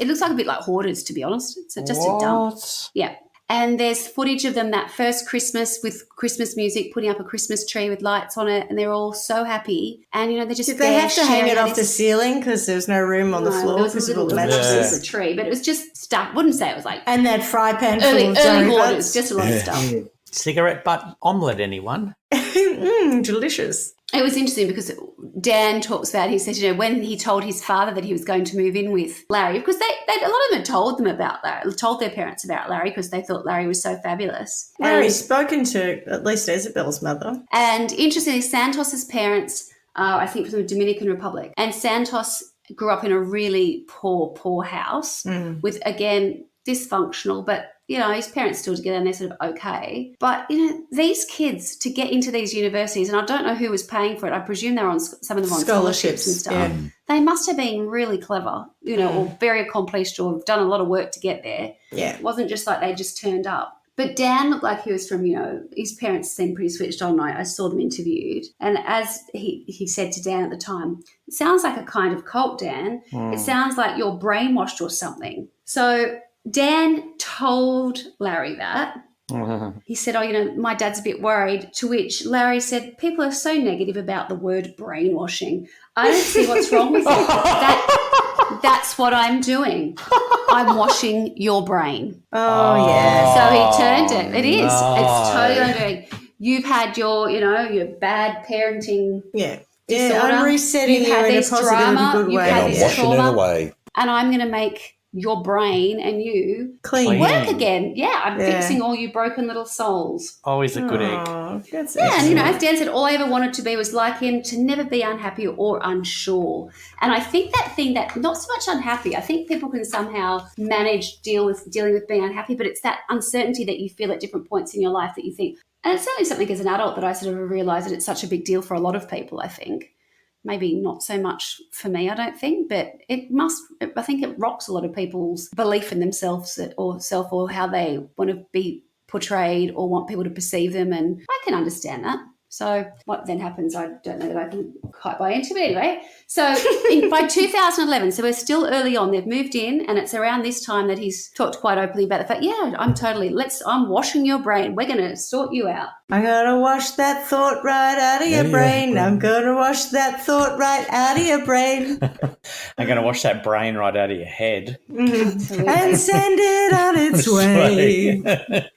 looks like a bit like hoarders, to be honest. It's just a dump. What? Yeah. And there's footage of them that first Christmas with Christmas music, putting up a Christmas tree with lights on it, and they're all so happy. And, you know, they're just Did they have to hang it sharing off the ceiling because there was no room on the floor There was because a of all little the mattresses? tree, but it was just stuff. Wouldn't say it was like And that fry pan full early of hoarders, donuts. just a lot of stuff. Cigarette butt omelette, anyone? Delicious. It was interesting because Dan talks about, he said, you know, when he told his father that he was going to move in with Larry, because a lot of them had told them about Larry, told their parents about Larry because they thought Larry was so fabulous. Larry's spoken to at least Isabel's mother. And interestingly, Santos's parents are, I think, from the Dominican Republic. And Santos grew up in a really poor house with, again, dysfunctional, but, you know, his parents still together and they're sort of okay. But, you know, these kids to get into these universities, and I don't know who was paying for it. I presume they were on, some of them were on scholarships and stuff. Yeah. They must have been really clever, you know, or very accomplished or done a lot of work to get there. Yeah. It wasn't just like they just turned up. But Dan looked like he was from, you know, his parents seemed pretty switched on. I saw them interviewed. And as he said to Dan at the time, it sounds like a kind of cult, Dan. It sounds like you're brainwashed or something. So Dan told Larry that. He said, my dad's a bit worried, to which Larry said, people are so negative about the word brainwashing. I don't see what's wrong with it. That's what I'm doing. I'm washing your brain. Oh, yeah. So he turned it. It is. no. It's totally what I'm doing. You've had your, your bad parenting Yeah. disorder. Yeah, I'm resetting You've you had in a this positive drama. and good You've way. had And I'm this washing it trauma. away. And I'm going to make your brain and you Clean. work again. Yeah, I'm Yeah. fixing all you broken little souls. Always a good egg. Oh, that's Yeah, and excellent. as Dan said, all I ever wanted to be was like him, to never be unhappy or unsure. And I think that thing that, not so much unhappy, I think people can somehow manage dealing with being unhappy, but it's that uncertainty that you feel at different points in your life that you think, and it's certainly something as an adult that I sort of realised that it's such a big deal for a lot of people, I think. Maybe not so much for me, I don't think, but I think it rocks a lot of people's belief in themselves or how they want to be portrayed or want people to perceive them. And I can understand that. So what then happens, I don't know that I can quite buy into, but anyway. So by 2011, so we're still early on, they've moved in, and it's around this time that he's talked quite openly about the fact, I'm washing your brain. We're going to sort you out. I'm going to wash that thought right out of your brain. I'm going to wash that thought right out of your brain. I'm going to wash that brain right out of your head. And send it on its way.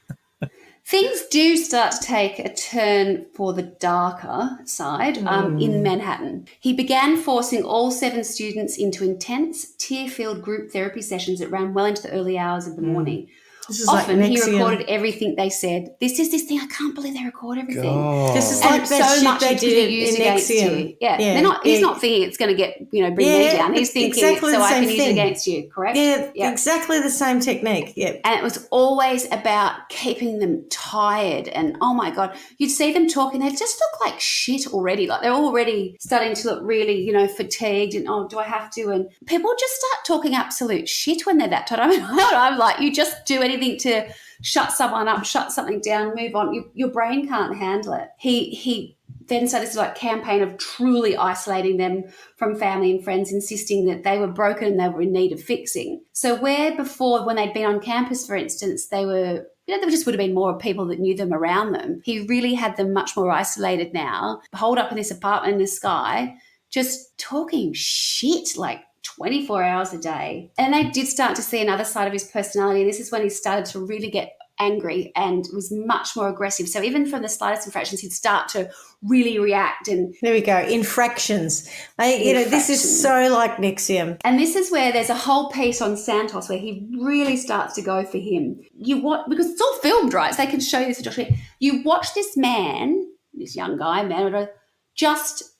Things do start to take a turn for the darker side in Manhattan. He began forcing all 7 students into intense, tear-filled group therapy sessions that ran well into the early hours of the morning. This is Often like he Nexium. recorded everything they said. This is this thing. I can't believe they record everything. God. This is And like that so shit much they it's gonna did be used in against Nexium. you. Yeah. He's not thinking it's going to get, bring me down. He's thinking exactly so the I same can use it thing. against you, correct? Yeah, exactly the same technique. Yeah. And it was always about keeping them tired. And, oh, my God, you'd see them talking. They just look like shit already. Like they're already starting to look really, fatigued and, oh, do I have to? And people just start talking absolute shit when they're that tired. I'm like, you just do anything to shut someone up, shut something down, move on. Your brain can't handle it. He then started this campaign of truly isolating them from family and friends, insisting that they were broken and they were in need of fixing. So where before, when they'd been on campus, for instance, they were, there just would have been more people that knew them around them. He really had them much more isolated now, holed up in this apartment in the sky, just talking shit like 24 hours a day. And they did start to see another side of his personality. And this is when he started to really get angry and was much more aggressive. So even from the slightest infractions, he'd start to really react. And there we go. Infractions. This is so like Nexium. And this is where there's a whole piece on Santos where he really starts to go for him. Because it's all filmed, right? So they can show you this. You watch this young guy, just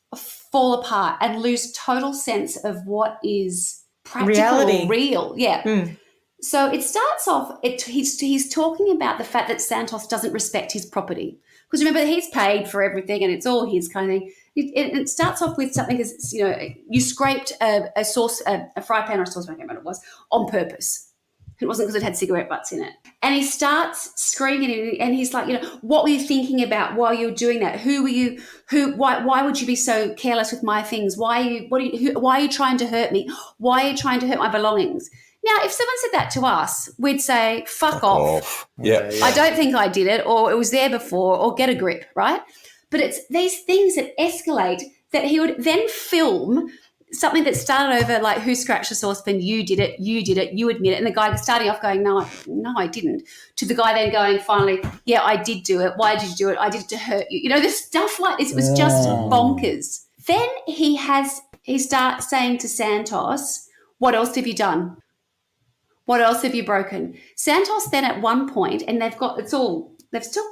fall apart and lose total sense of what is practical reality. Or real. Yeah. So it starts off, he's talking about the fact that Santos doesn't respect his property. Because remember, he's paid for everything and it's all his kind of thing. It starts off with something as, you scraped a fry pan or a saucepan, I can't remember what it was, on purpose. It wasn't because it had cigarette butts in it. And he starts screaming and he's like, what were you thinking about while you were doing that? Who were you? Why would you be so careless with my things? Why are you trying to hurt me? Why are you trying to hurt my belongings? Now, if someone said that to us, we'd say, fuck off. Yeah. I don't think I did it, or it was there before, or get a grip, right? But it's these things that escalate that he would then film something that started over like, who scratched the saucepan? You did it, you admit it. And the guy starting off going, no, I didn't. To the guy then going, finally, yeah, I did do it. Why did you do it? I did it to hurt you. There's stuff like this. It was just bonkers. Then he starts saying to Santos, what else have you done? What else have you broken? Santos then at one point, and they've still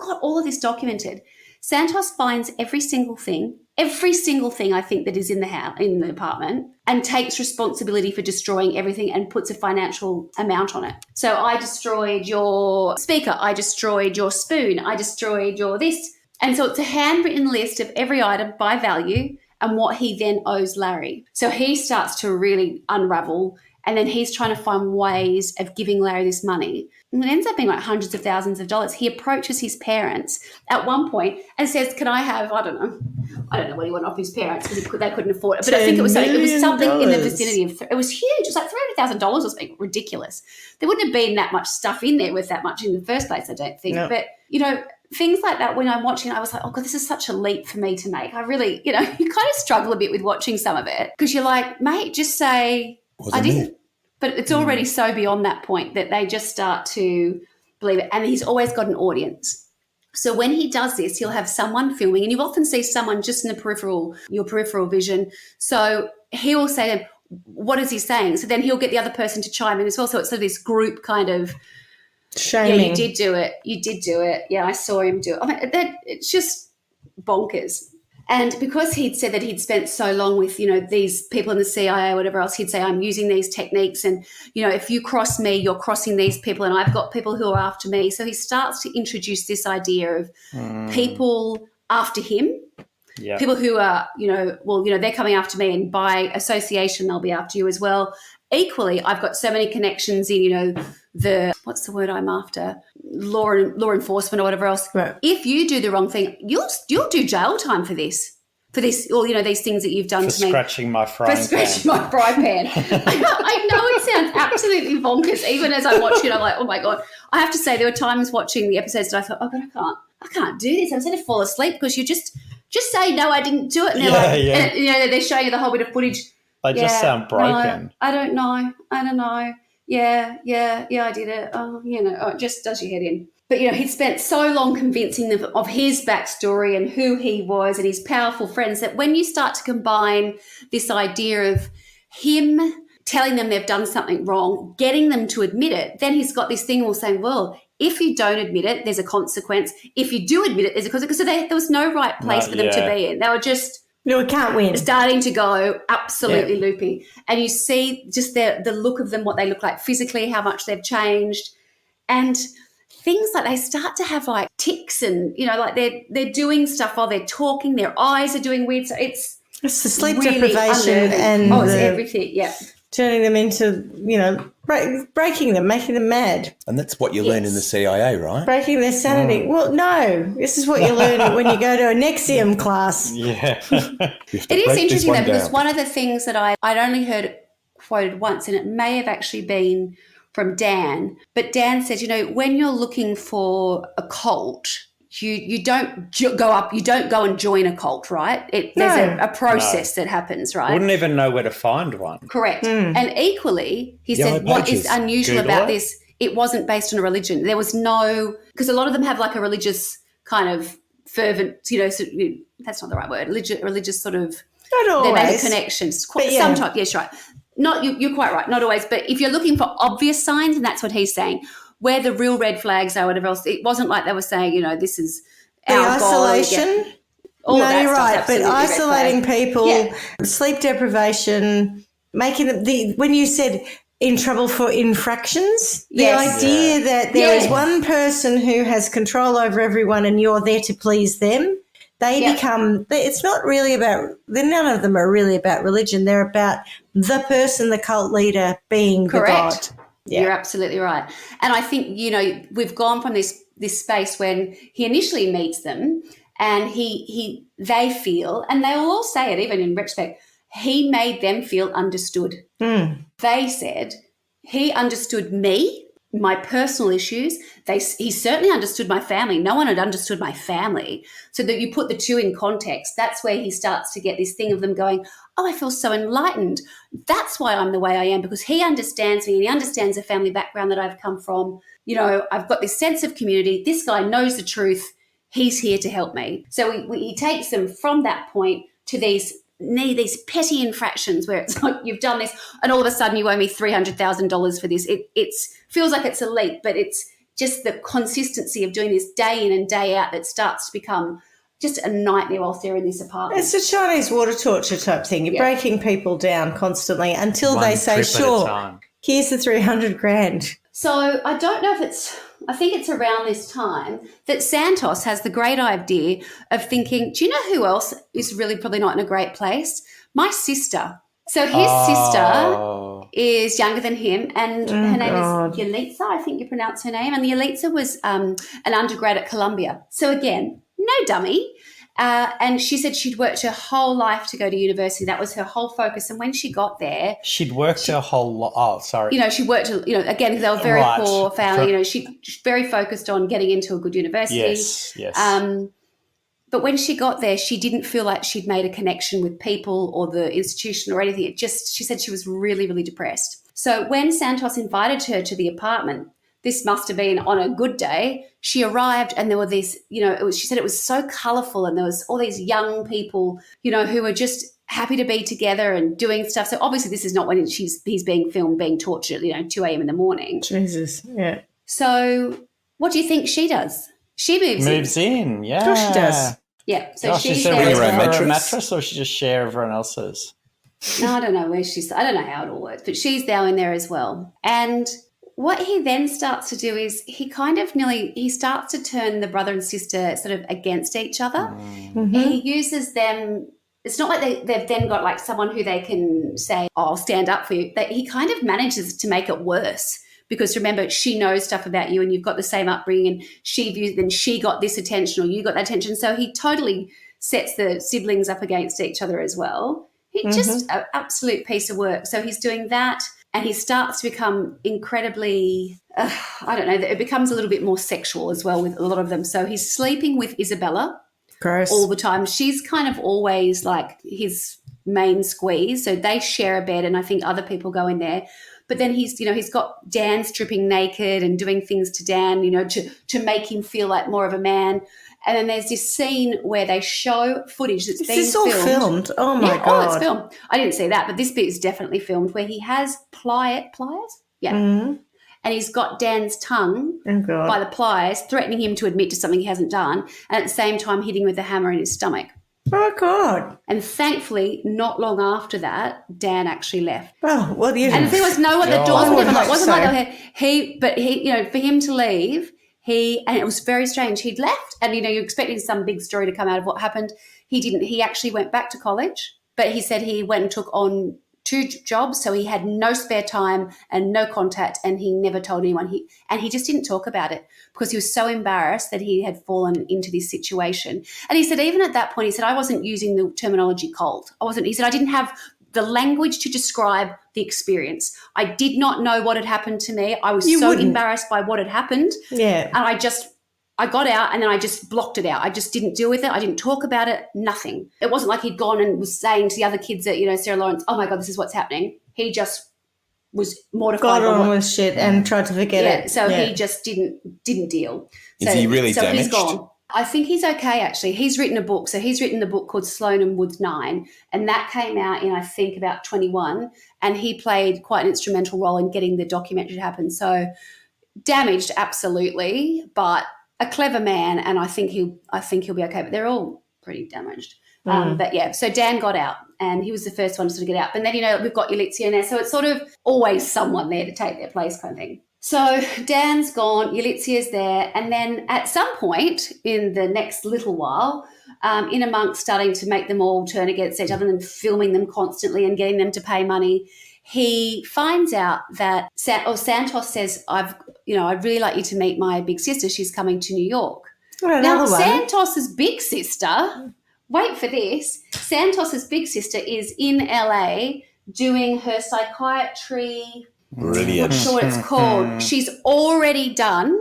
got all of this documented. Santos finds every single thing I think that is in the apartment, and takes responsibility for destroying everything and puts a financial amount on it. So I destroyed your speaker, I destroyed your spoon, I destroyed your this. And so it's a handwritten list of every item by value and what he then owes Larry. So he starts to really unravel And then he's trying to find ways of giving Larry this money. And it ends up being like hundreds of thousands of dollars. He approaches his parents at one point and says, can I have, I don't know what he wanted off his parents because they couldn't afford it. But I think it was something in the vicinity of, it was huge. It was like $300,000 or something ridiculous. There wouldn't have been that much stuff in there with that much in the first place, I don't think. No. But, things like that, when I'm watching, I was like, oh, God, this is such a leap for me to make. I really, you kind of struggle a bit with watching some of it because you're like, mate, just say, I didn't. But it's already so beyond that point that they just start to believe it. And he's always got an audience. So when he does this, he'll have someone filming, and you often see someone just in your peripheral vision. So he will say to them, what is he saying? So then he'll get the other person to chime in as well. So it's sort of this group kind of shaming. Yeah, you did do it. You did do it. Yeah, I saw him do it. I mean, it's just bonkers. And because he'd said that he'd spent so long with, these people in the CIA or whatever else, he'd say, I'm using these techniques and, if you cross me, you're crossing these people and I've got people who are after me. So he starts to introduce this idea of people after him, people who are, they're coming after me and by association they'll be after you as well. Equally, I've got so many connections in, what's the word I'm after? Law enforcement or whatever else. Right. If you do the wrong thing, you'll do jail time for this, or these things that you've done to me. For scratching my frying pan. I know it sounds absolutely bonkers. Even as I watch it, I'm like, oh my God. I have to say there were times watching the episodes that I thought, oh God, I can't do this. I'm going to fall asleep because you just say no, I didn't do it. And and they're showing you the whole bit of footage. They just sound broken. No, I don't know. Yeah, I did it. Oh, it just does your head in. But, he'd spent so long convincing them of his backstory and who he was and his powerful friends that when you start to combine this idea of him telling them they've done something wrong, getting them to admit it, then he's got this thing all saying, well, if you don't admit it, there's a consequence. If you do admit it, there's a consequence. So there was no right place for them to be in. They were just... No, we can't win. Starting to go absolutely loopy. And you see just the look of them, what they look like physically, how much they've changed. And things like they start to have like tics and, like they're doing stuff while they're talking. Their eyes are doing weird. So it's the sleep really deprivation unnerving. and it's everything. Yeah. Turning them into, breaking them, making them mad. And that's what you learn in the CIA, right? Breaking their sanity. Well, no, this is what you learn when you go to a Nexium class. Yeah. It is interesting though, because one of the things that I'd only heard quoted once, and it may have actually been from Dan, but Dan said, when you're looking for a cult, you don't go and join a cult, right? There's a process that happens, right? Wouldn't even know where to find one. Correct. And equally, he said, what is unusual about this, it wasn't based on a religion. There was no, because a lot of them have like a religious kind of fervent, that's not the right word, religious sort of, not always. They make connections. Sometimes, yes, right. You're quite right, not always. But if you're looking for obvious signs, and that's what he's saying, where the real red flags are, whatever else, it wasn't like they were saying, this is our isolation. No, you're right. But isolating people, sleep deprivation, making them when you said in trouble for infractions, the idea that there is one person who has control over everyone and you're there to please them. They become, it's not really about, none of them are really about religion. They're about the person, the cult leader being the God. Yeah. You're absolutely right. And I think, we've gone from this space when he initially meets them and they feel, and they will all say it even in retrospect, he made them feel understood. They said he understood me, my personal issues. He certainly understood my family. No one had understood my family. So that you put the two in context, that's where he starts to get this thing of them going, oh, I feel so enlightened. That's why I'm the way I am, because he understands me and he understands the family background that I've come from. I've got this sense of community. This guy knows the truth. He's here to help me. So he takes them from that point to these petty infractions where it's like you've done this and all of a sudden you owe me $300,000 for this. It feels like it's a leap, but it's just the consistency of doing this day in and day out that starts to become just a nightmare whilst they're in this apartment. It's a Chinese water torture type thing. You're breaking people down constantly until they say, sure, here's the $300,000. So I don't know if I think it's around this time that Santos has the great idea of thinking, do you know who else is really probably not in a great place? My sister. So his sister is younger than him, and her name is Yalitza, I think you pronounce her name. And Yalitza was an undergrad at Columbia. So again, no dummy. And she said she'd worked her whole life to go to university. That was her whole focus. And when she got there, she'd worked her whole life. Oh, sorry. She worked, again, because they were very poor family. She's very focused on getting into a good university. Yes. But when she got there, she didn't feel like she'd made a connection with people or the institution or anything. She said she was really, really depressed. So when Santos invited her to the apartment, this must have been on a good day, she arrived and there were these, she said it was so colourful and there was all these young people, who were just happy to be together and doing stuff. So obviously this is not when he's being filmed, being tortured, 2 a.m. in the morning. Jesus, yeah. So what do you think she does? She moves in, yeah. Of course she does. Yeah, so she's there bring with her own her mattress? mattress, or she just share everyone else's? No, I don't know where I don't know how it all works, but she's now in there as well. And what he then starts to do is he starts to turn the brother and sister sort of against each other. Mm-hmm. He uses them. It's not like they've then got like someone who they can say, oh, I'll stand up for you. He kind of manages to make it worse. Because remember, she knows stuff about you and you've got the same upbringing and then she got this attention or you got that attention. So he totally sets the siblings up against each other as well. He's just an absolute piece of work. So he's doing that and he starts to become incredibly, it becomes a little bit more sexual as well with a lot of them. So he's sleeping with Isabella all the time. She's kind of always like his main squeeze. So they share a bed and I think other people go in there. But then he's got Dan stripping naked and doing things to Dan, to make him feel like more of a man. And then there's this scene where they show footage that's been filmed. Is this all filmed? Oh, my God. Oh, it's filmed. I didn't see that, but this bit is definitely filmed where he has pliers? Yeah. Mm-hmm. And he's got Dan's tongue by the pliers, threatening him to admit to something he hasn't done, and at the same time hitting with the hammer in his stomach. Oh, God. And thankfully, not long after that, Dan actually left. Oh, well, you and the thing was, no one, the doors were never locked. It wasn't like for him to leave, and it was very strange. He'd left and, you're expecting some big story to come out of what happened. He didn't. He actually went back to college, but he said he went and took on 2 jobs, so he had no spare time and no contact, and he never told anyone. He just didn't talk about it because he was so embarrassed that he had fallen into this situation. And he said even at that point, he said, I wasn't using the terminology cold. He said, I didn't have the language to describe the experience. I did not know what had happened to me. I was embarrassed by what had happened. Yeah. And I got out and then I just blocked it out. I just didn't deal with it. I didn't talk about it, nothing. It wasn't like he'd gone and was saying to the other kids that, Sarah Lawrence, oh my God, this is what's happening. He just was mortified. Got on with shit and tried to forget it. So he just didn't deal. Is he really so damaged? He's gone. I think he's okay, actually. He's written a book. So he's written the book called Sloan and Woods 9, and that came out in, I think, about 21, and he played quite an instrumental role in getting the documentary to happen. So damaged, absolutely, but a clever man, and I think he'll be okay. But they're all pretty damaged. But yeah, so Dan got out, and he was the first one to sort of get out. But then we've got Yalitza in there, so it's sort of always someone there to take their place, kind of thing. So Dan's gone, Yalitza's there, and then at some point in the next little while, in amongst starting to make them all turn against each other and filming them constantly and getting them to pay money, he finds out that Santos says, I'd really like you to meet my big sister. She's coming to New York. Now, Santos's big sister, wait for this, Santos's big sister is in LA doing her psychiatry. Brilliant. I'm sure what it's called. She's already done.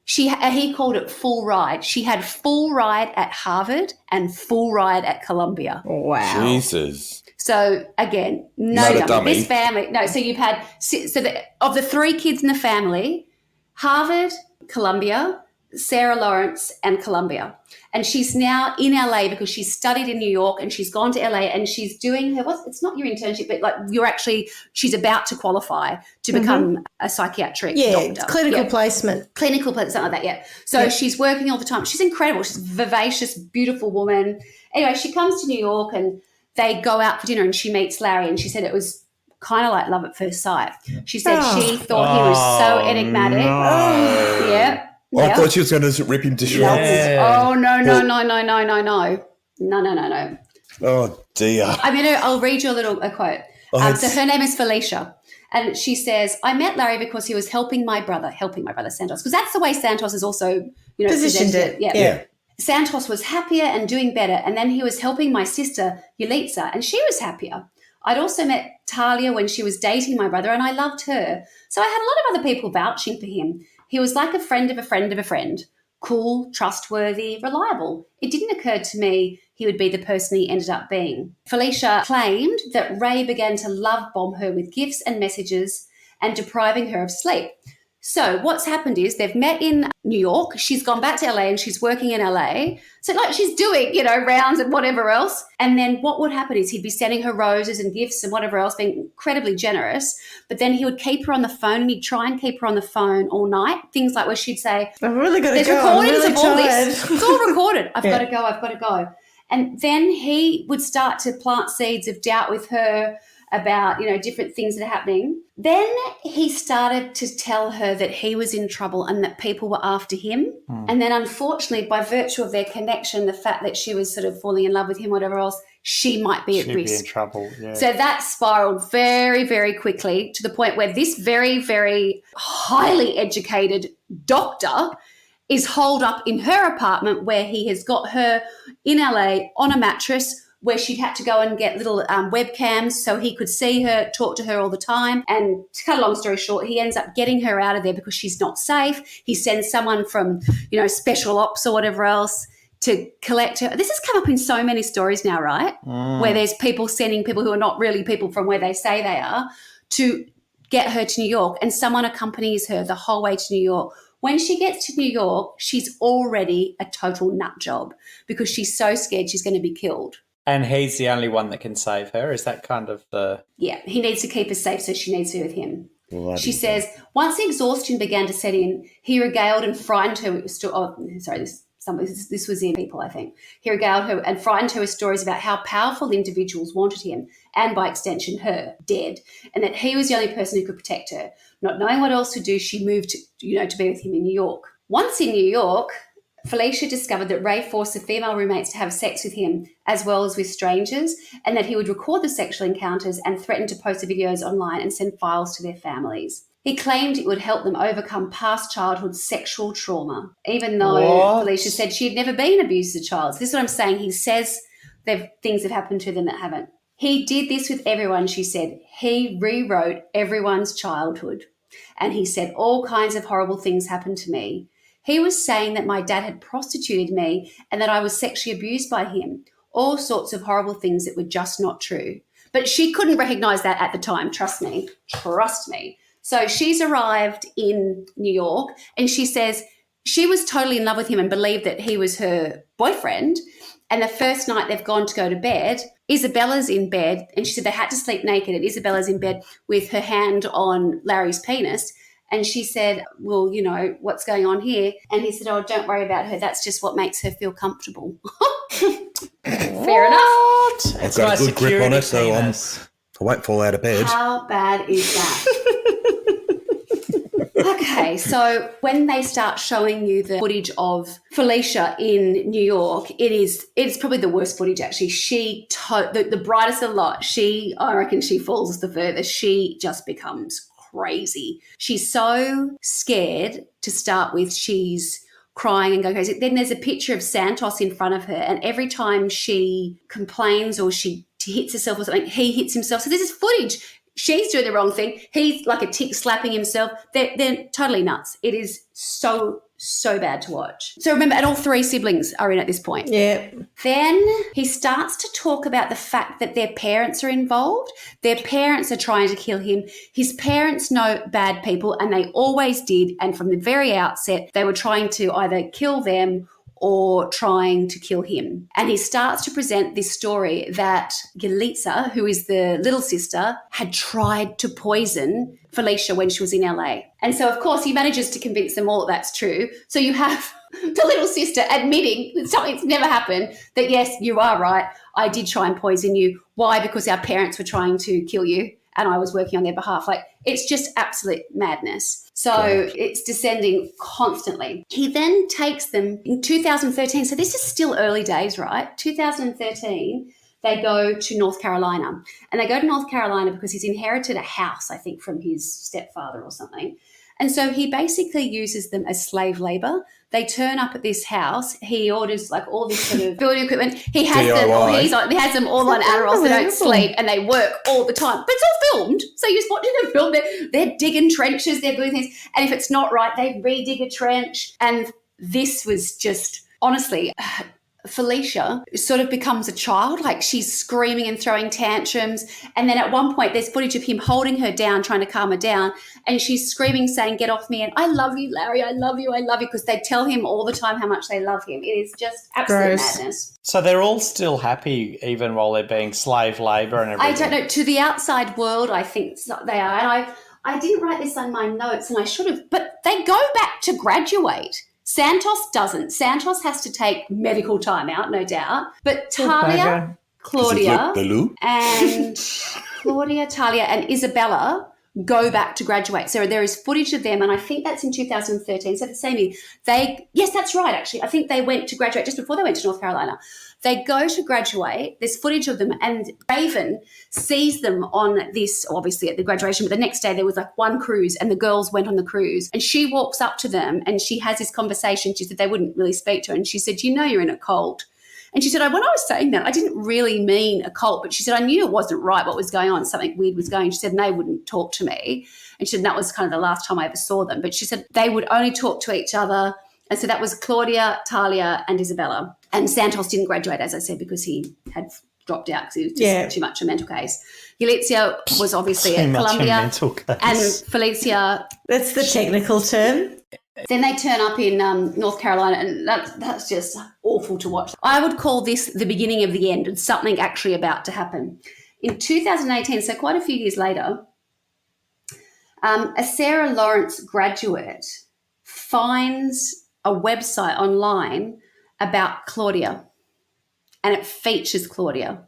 He called it full ride. She had full ride at Harvard and full ride at Columbia. Wow. Jesus. So again, no dummy. This family, no. So you've had of the 3 kids in the family, Harvard, Columbia, Sarah Lawrence, and Columbia. And she's now in LA because she's studied in New York and she's gone to LA and she's doing it's not your internship, but like she's about to qualify to become a psychiatric doctor. Clinical placement. Clinical placement, something like that, yeah. So she's working all the time. She's incredible. She's a vivacious, beautiful woman. Anyway, she comes to New York and they go out for dinner and she meets Larry, and she said it was kind of like love at first sight. She said she thought he was so enigmatic. No. Yeah. I thought she was going to rip him to shreds. Yeah. Oh, no. No. Oh, dear. I'll read you a quote. So her name is Felicia. And she says, I met Larry because he was helping my brother Santos, because that's the way Santos is also, Positioned presented. it. Yeah. Santos was happier and doing better. And then he was helping my sister, Yulitza, and she was happier. I'd also met Talia when she was dating my brother, and I loved her. So I had a lot of other people vouching for him. He was like a friend of a friend of a friend. Cool, trustworthy, reliable. It didn't occur to me he would be the person he ended up being. Felicia claimed that Ray began to love bomb her with gifts and messages and depriving her of sleep. So what's happened is they've met in New York. She's gone back to LA and she's working in LA. So like she's doing, rounds and whatever else. And then what would happen is he'd be sending her roses and gifts and whatever else, being incredibly generous. But then he would keep her on the phone and he'd try and keep her on the phone all night. Things like where she'd say, I've really got to there's go. I'm recordings really of all tired. this. It's all recorded. I've got to go. And then he would start to plant seeds of doubt with her about, different things that are happening. Then he started to tell her that he was in trouble and that people were after him. And then unfortunately, by virtue of their connection, the fact that she was sort of falling in love with him, whatever else, she might be at She'd risk. be in trouble, yeah. So that spiraled very, very quickly to the point where this very, very highly educated doctor is holed up in her apartment where he has got her in LA on a mattress where she'd had to go and get little webcams so he could see her, talk to her all the time. And to cut a long story short, he ends up getting her out of there because she's not safe. He sends someone from, special ops or whatever else to collect her. This has come up in so many stories now, right? Where there's people sending people who are not really people from where they say they are to get her to New York, and someone accompanies her the whole way to New York. When she gets to New York, she's already a total nut job because she's so scared she's going to be killed. And he's the only one that can save her. Is that kind of the... Yeah, he needs to keep her safe, so she needs to be with him. Bloody She says, once the exhaustion began to set in, he regaled and frightened her with this was in People, I think. He regaled her and frightened her with stories about how powerful individuals wanted him, and by extension her, dead, and that he was the only person who could protect her. Not knowing what else to do, she moved to be with him in New York. Once in New York, Felicia discovered that Ray forced the female roommates to have sex with him as well as with strangers, and that he would record the sexual encounters and threaten to post the videos online and send files to their families. He claimed it would help them overcome past childhood sexual trauma, even though Felicia said she had never been abused as a child. So this is what I'm saying. He says things have happened to them that haven't. He did this with everyone, she said. He rewrote everyone's childhood. And he said all kinds of horrible things happened to me. He was saying that my dad had prostituted me and that I was sexually abused by him. All sorts of horrible things that were just not true. But she couldn't recognize that at the time. Trust me. So she's arrived in New York and she says she was totally in love with him and believed that he was her boyfriend. And the first night they've gone to go to bed, Isabella's in bed, and she said they had to sleep naked, and Isabella's in bed with her hand on Larry's penis. And she said, well, what's going on here? And he said, oh, don't worry about her. That's just what makes her feel comfortable. Fair enough. I've got a good grip on it, so I won't fall out of bed. How bad is that? Okay, so when they start showing you the footage of Felicia in New York, it's probably the worst footage, actually. The brightest of the lot, I reckon she falls the furthest. She just becomes crazy. She's so scared to start with. She's crying and going crazy. Then there's a picture of Santos in front of her, and every time she complains or she hits herself or something, he hits himself. So there's this footage. She's doing the wrong thing. He's like a tick slapping himself. They're totally nuts. It is so bad to watch. So remember, and all three siblings are in at this point. Yeah. Then he starts to talk about the fact that their parents are involved. Their parents are trying to kill him. His parents know bad people, and they always did. And from the very outset, they were trying to either kill them or trying to kill him. And he starts to present this story that Yalitza, who is the little sister, had tried to poison Felicia when she was in LA. And so, of course, he manages to convince them all that that's true. So you have the little sister admitting that something's never happened, that, yes, you are right, I did try and poison you. Why? Because our parents were trying to kill you and I was working on their behalf. Like, it's just absolute madness. So it's descending constantly. He then takes them in 2013. So this is still early days, right? 2013 they go to North Carolina. And they go to North Carolina because he's inherited a house, I think, from his stepfather or something. And so he basically uses them as slave labor. They turn up at this house. He orders like all this sort of building equipment. He has he has them all on Adderall, so they don't sleep, and they work all the time. But it's all filmed. So you're just watching them film. They're digging trenches. They're doing things. And if it's not right, they re-dig a trench. And this was just, honestly, Felicia sort of becomes a child, like she's screaming and throwing tantrums. And then at one point there's footage of him holding her down, trying to calm her down. And she's screaming, saying, get off me. And I love you, Larry. I love you. I love you. Because they tell him all the time how much they love him. It is just absolute madness. So they're all still happy even while they're being slave labour and everything? I don't know. To the outside world, I think they are. And I didn't write this on my notes, and I should have. But they go back to graduate. Santos doesn't. Santos has to take medical time out, no doubt. But Talia, Talia, and Isabella go back to graduate. So there is footage of them, and I think that's in 2013. So the same year. Yes, that's right, actually. I think they went to graduate just before they went to North Carolina. They go to graduate. There's footage of them, and Raven sees them on this, obviously at the graduation, but the next day there was like one cruise and the girls went on the cruise, and she walks up to them and she has this conversation. She said they wouldn't really speak to her, and she said, you know, you're in a cult. And she said, when I was saying that, I didn't really mean a cult, but she said, I knew it wasn't right what was going on. Something weird was going on. She said, and they wouldn't talk to me. And she said, that was kind of the last time I ever saw them. But she said they would only talk to each other. And so that was Claudia, Talia, and Isabella. And Santos didn't graduate, as I said, because he had dropped out because he was just too much a mental case. Yalitza was obviously at Columbia. And Felicia. That's the technical term. Then they turn up in North Carolina, and that's just awful to watch. I would call this the beginning of the end. It's something actually about to happen. In 2018, so quite a few years later, a Sarah Lawrence graduate finds a website online about Claudia, and it features Claudia.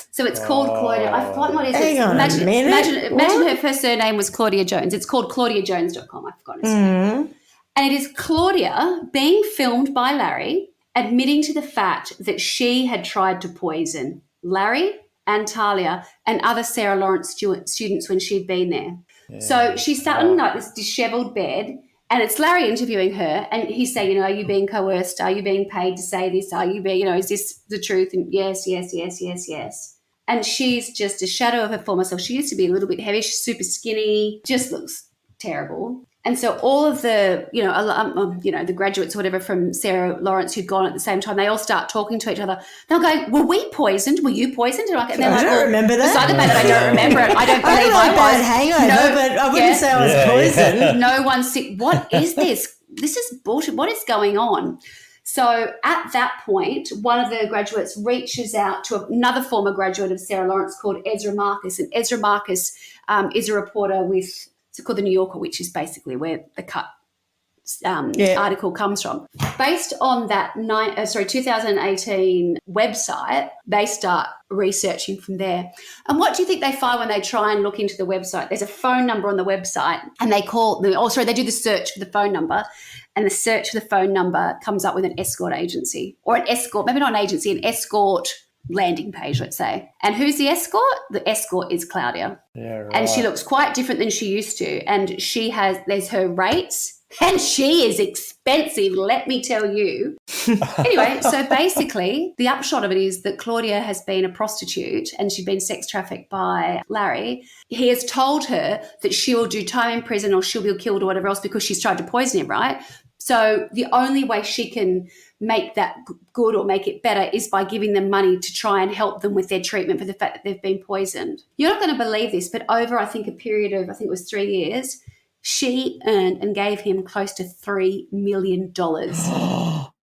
So it's called Claudia. I've forgotten what it is. Hang on a minute. Imagine her first surname was Claudia Jones. It's called ClaudiaJones.com. I've forgotten its name. And it is Claudia being filmed by Larry, admitting to the fact that she had tried to poison Larry and Talia and other Sarah Lawrence students when she'd been there. Yeah. So she's sat on like this dishevelled bed, and it's Larry interviewing her, and he's saying, are you being coerced? Are you being paid to say this? Are you being, is this the truth? And yes. And she's just a shadow of her former self. She used to be a little bit heavy. She's super skinny, just looks terrible. And so all of the, the graduates or whatever from Sarah Lawrence who'd gone at the same time, they all start talking to each other. They're going, were we poisoned? Were you poisoned? And I don't remember that. Besides the fact that I don't remember it, I don't believe I was. Hangover, but I wouldn't say I was poisoned. Yeah. No one's sick. What is this? This is bullshit. What is going on? So at that point, one of the graduates reaches out to another former graduate of Sarah Lawrence called Ezra Marcus. And Ezra Marcus is a reporter with, it's called The New Yorker, which is basically where the cut article comes from. Based on that 2018 website, they start researching from there. And what do you think they find when they try and look into the website? There's a phone number on the website, and they do the search for the phone number, and the search for the phone number comes up with an escort agency, or an escort, maybe not an agency, an escort landing page, let's say. And who's the escort? The escort is Claudia. Yeah, right. And she looks quite different than she used to. And there's her rates, and she is expensive, let me tell you. Anyway, so basically the upshot of it is that Claudia has been a prostitute and she'd been sex trafficked by Larry. He has told her that she will do time in prison or she'll be killed or whatever else because she's tried to poison him, right? So the only way she can make that good or make it better is by giving them money to try and help them with their treatment for the fact that they've been poisoned. You're not going to believe this, but over, I think, a period of, 3 years, she earned and gave him close to $3 million.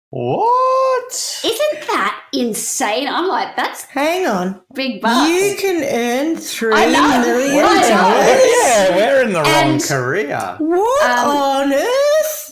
What? Isn't that insane? I'm like, that's hang on, big bucks. You can earn $3 million. Yeah, we're in the wrong career. What on earth?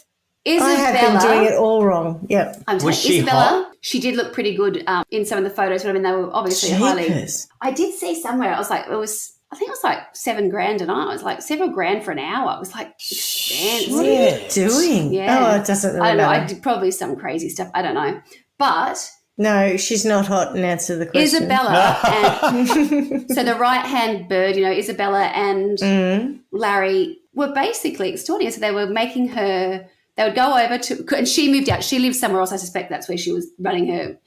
Isabella, I have been doing it all wrong. Yep. Was she Isabella, hot? She did look pretty good in some of the photos. But I mean, they were obviously highly. I did see somewhere. I think it was like $7,000 a night. It was like several grand for an hour. It was like expensive. What are you doing? Yeah. Oh, it doesn't really I don't know. matter. I did probably some crazy stuff. I don't know. But No, she's not hot in answer to the question. Isabella, and so the right-hand bird, Isabella and Larry were basically extorting her. So they were making her, they would go over to, and she moved out. She lived somewhere else. I suspect that's where she was running her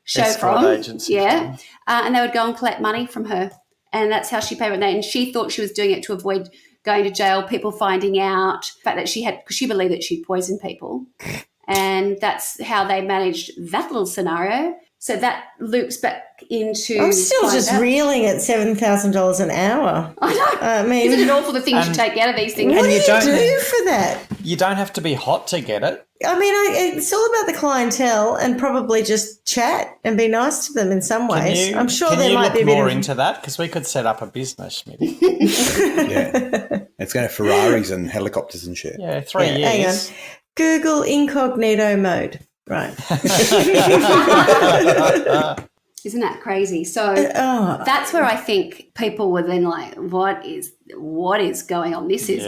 show Escort from. agency. Yeah. And they would go and collect money from her. And that's how she paid rent. And she thought she was doing it to avoid going to jail, people finding out, the fact that because she believed that she'd poisoned people. And that's how they managed that little scenario. So that loops back into... I'm still just reeling at $7,000 an hour. I know. I mean, isn't it awful the things you take out of these things? What And do you you don't- do for that? You don't have to be hot to get it. I mean, it's all about the clientele and probably just chat and be nice to them in some ways. I'm sure there might be a bit more of... into that because we could set up a business, Smitty. Yeah. It's going to have Ferraris and helicopters and shit. Yeah, 3 years. Hang on. Google incognito mode. Right. Isn't that crazy? So that's where I think people were then like, what is going on? This is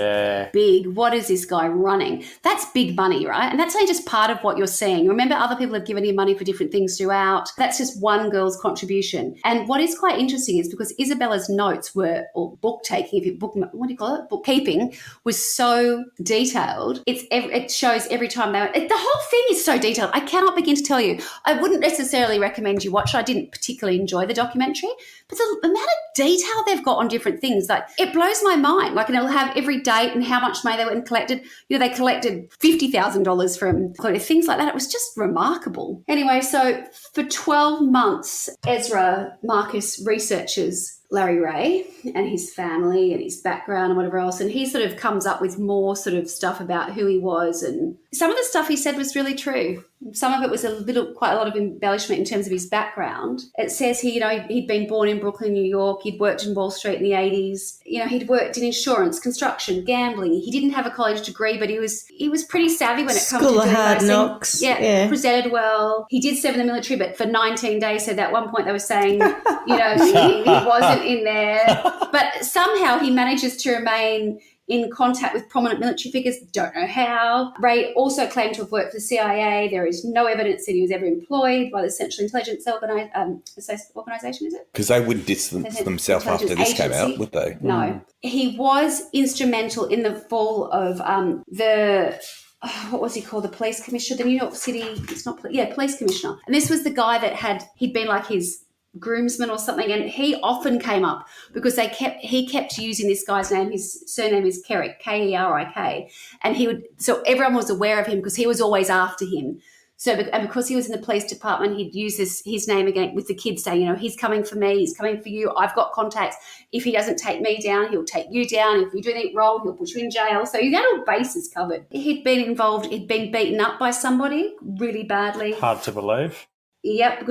big. What is this guy running? That's big money, right? And that's only just part of what you're seeing. Remember, other people have given you money for different things throughout. That's just one girl's contribution. And what is quite interesting is because Isabella's notes were, or bookkeeping, bookkeeping was so detailed. It shows every time the whole thing is so detailed. I cannot begin to tell you. I wouldn't necessarily recommend you watch it. I didn't particularly enjoy the documentary, but the amount of detail they've got on different things, like it blows my mind. Like, and it'll have every date and how much money they went and collected. They collected $50,000 from things like that. It was just remarkable. Anyway, so for 12 months, Ezra Marcus researches Larry Ray and his family and his background and whatever else. And he sort of comes up with more sort of stuff about who he was. And some of the stuff he said was really true. Some of it was quite a lot of embellishment in terms of his background. It says he'd been born in Brooklyn, New York. He'd worked in Wall Street in the 80s. He'd worked in insurance, construction, gambling. He didn't have a college degree, but he was pretty savvy when it comes to doing hard those knocks. things. Yeah, presented well. He did serve in the military, but for 19 days. So at one point they were saying, he wasn't in there. But somehow he manages to remain in contact with prominent military figures. Don't know how. Ray also claimed to have worked for the CIA. There is no evidence that he was ever employed by the Central Intelligence Organization, is it? Because they wouldn't distance themselves after this came out, would they? No. He was instrumental in the fall of what was he called? The police commissioner, the New York City, police commissioner. And this was the guy that he'd been like his groomsman or something, and he often came up because he kept using this guy's name. His surname is Kerik, Kerik, and so everyone was aware of him because he was always after him. So, and because he was in the police department, he'd use his name again with the kids saying, he's coming for me, he's coming for you, I've got contacts. If he doesn't take me down, he'll take you down. If you do anything wrong, he'll put you in jail. So he had all bases covered. He'd been involved, he'd been beaten up by somebody really badly. Hard to believe. Yep,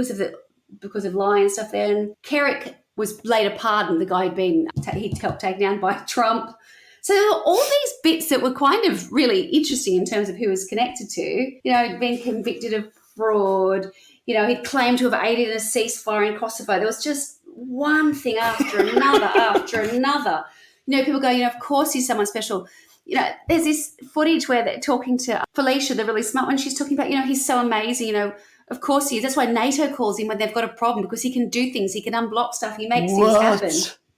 because of lying and stuff there. And Kerik was later pardoned, the guy he'd helped take down by Trump. So there were all these bits that were kind of really interesting in terms of who he was connected to. He'd been convicted of fraud. He'd claimed to have aided in a ceasefire in Kosovo. There was just one thing after another after another. People go, of course he's someone special. There's this footage where they're talking to Felicia, the really smart one. She's talking about, he's so amazing, Of course he is. That's why NATO calls him when they've got a problem, because he can do things. He can unblock stuff. He makes things happen.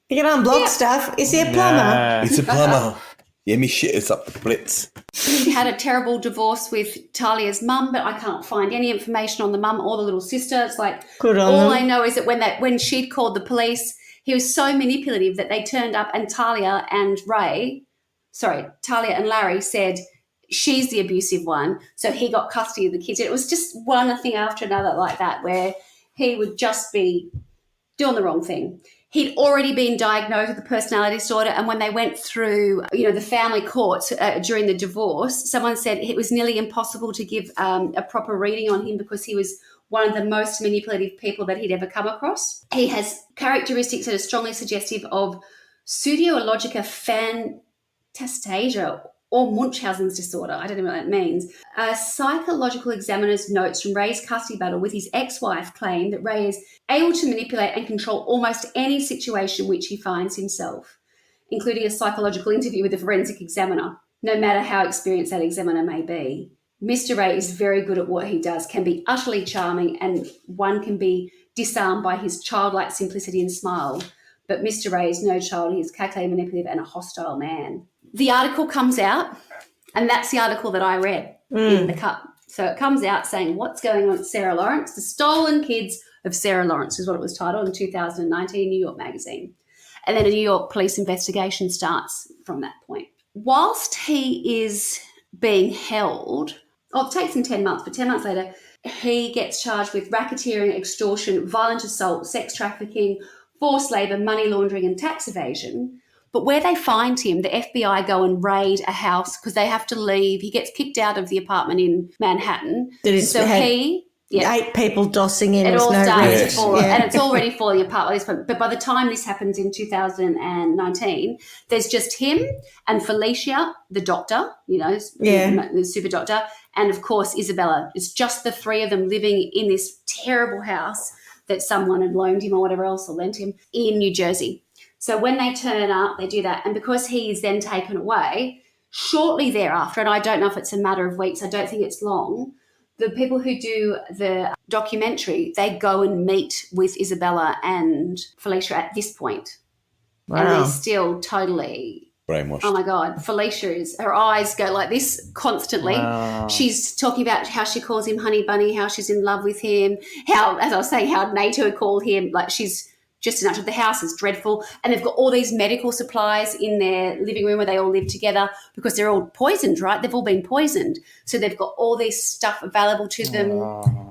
You can unblock stuff. Is he a plumber? It's a plumber. Yeah, me shit is up the blitz. He had a terrible divorce with Talia's mum, but I can't find any information on the mum or the little sister. It's like, all I know is that when she'd called the police, he was so manipulative that they turned up and Talia and Larry said, she's the abusive one. So he got custody of the kids. It was just one thing after another like that, where he would just be doing the wrong thing. He'd already been diagnosed with a personality disorder, and when they went through, the family courts during the divorce, someone said it was nearly impossible to give a proper reading on him because he was one of the most manipulative people that he'd ever come across. He has characteristics that are strongly suggestive of pseudologica fantastasia or Munchausen's disorder. I don't know what that means. A psychological examiner's notes from Ray's custody battle with his ex-wife claim that Ray is able to manipulate and control almost any situation which he finds himself, including a psychological interview with a forensic examiner, no matter how experienced that examiner may be. Mr. Ray is very good at what he does, can be utterly charming, and one can be disarmed by his childlike simplicity and smile. But Mr. Ray is no child. He is calculated, manipulative, and a hostile man. The article comes out, and that's the article that I read in the Cut. So it comes out saying, what's going on at Sarah Lawrence? The Stolen Kids of Sarah Lawrence is what it was titled in 2019 New York Magazine. And then a New York police investigation starts from that point. Whilst he is being held, it takes him 10 months, but 10 months later, he gets charged with racketeering, extortion, violent assault, sex trafficking, forced labour, money laundering, and tax evasion. But where they find him, the FBI go and raid a house because they have to leave. He gets kicked out of the apartment in Manhattan. So he... Yeah. 8 people dossing in. It all no starts rent. to fall, and it's already falling apart at this point. But by the time this happens in 2019, there's just him and Felicia, the doctor, the super doctor, and of course Isabella. It's just the 3 of them living in this terrible house that someone had loaned him or whatever else or lent him in New Jersey. So when they turn up, they do that, and because he is then taken away shortly thereafter, and I don't know if it's a matter of weeks, I don't think it's long. The people who do the documentary, they go and meet with Isabella and Felicia at this point. Wow. And they're still totally brainwashed. Oh my God. Felicia her eyes go like this constantly. Wow. She's talking about how she calls him Honey Bunny, how she's in love with him, how, as I was saying, how NATO had called him, like she's just enough. The house is dreadful. And they've got all these medical supplies in their living room where they all live together because they're all poisoned, right? They've all been poisoned. So they've got all this stuff available to them.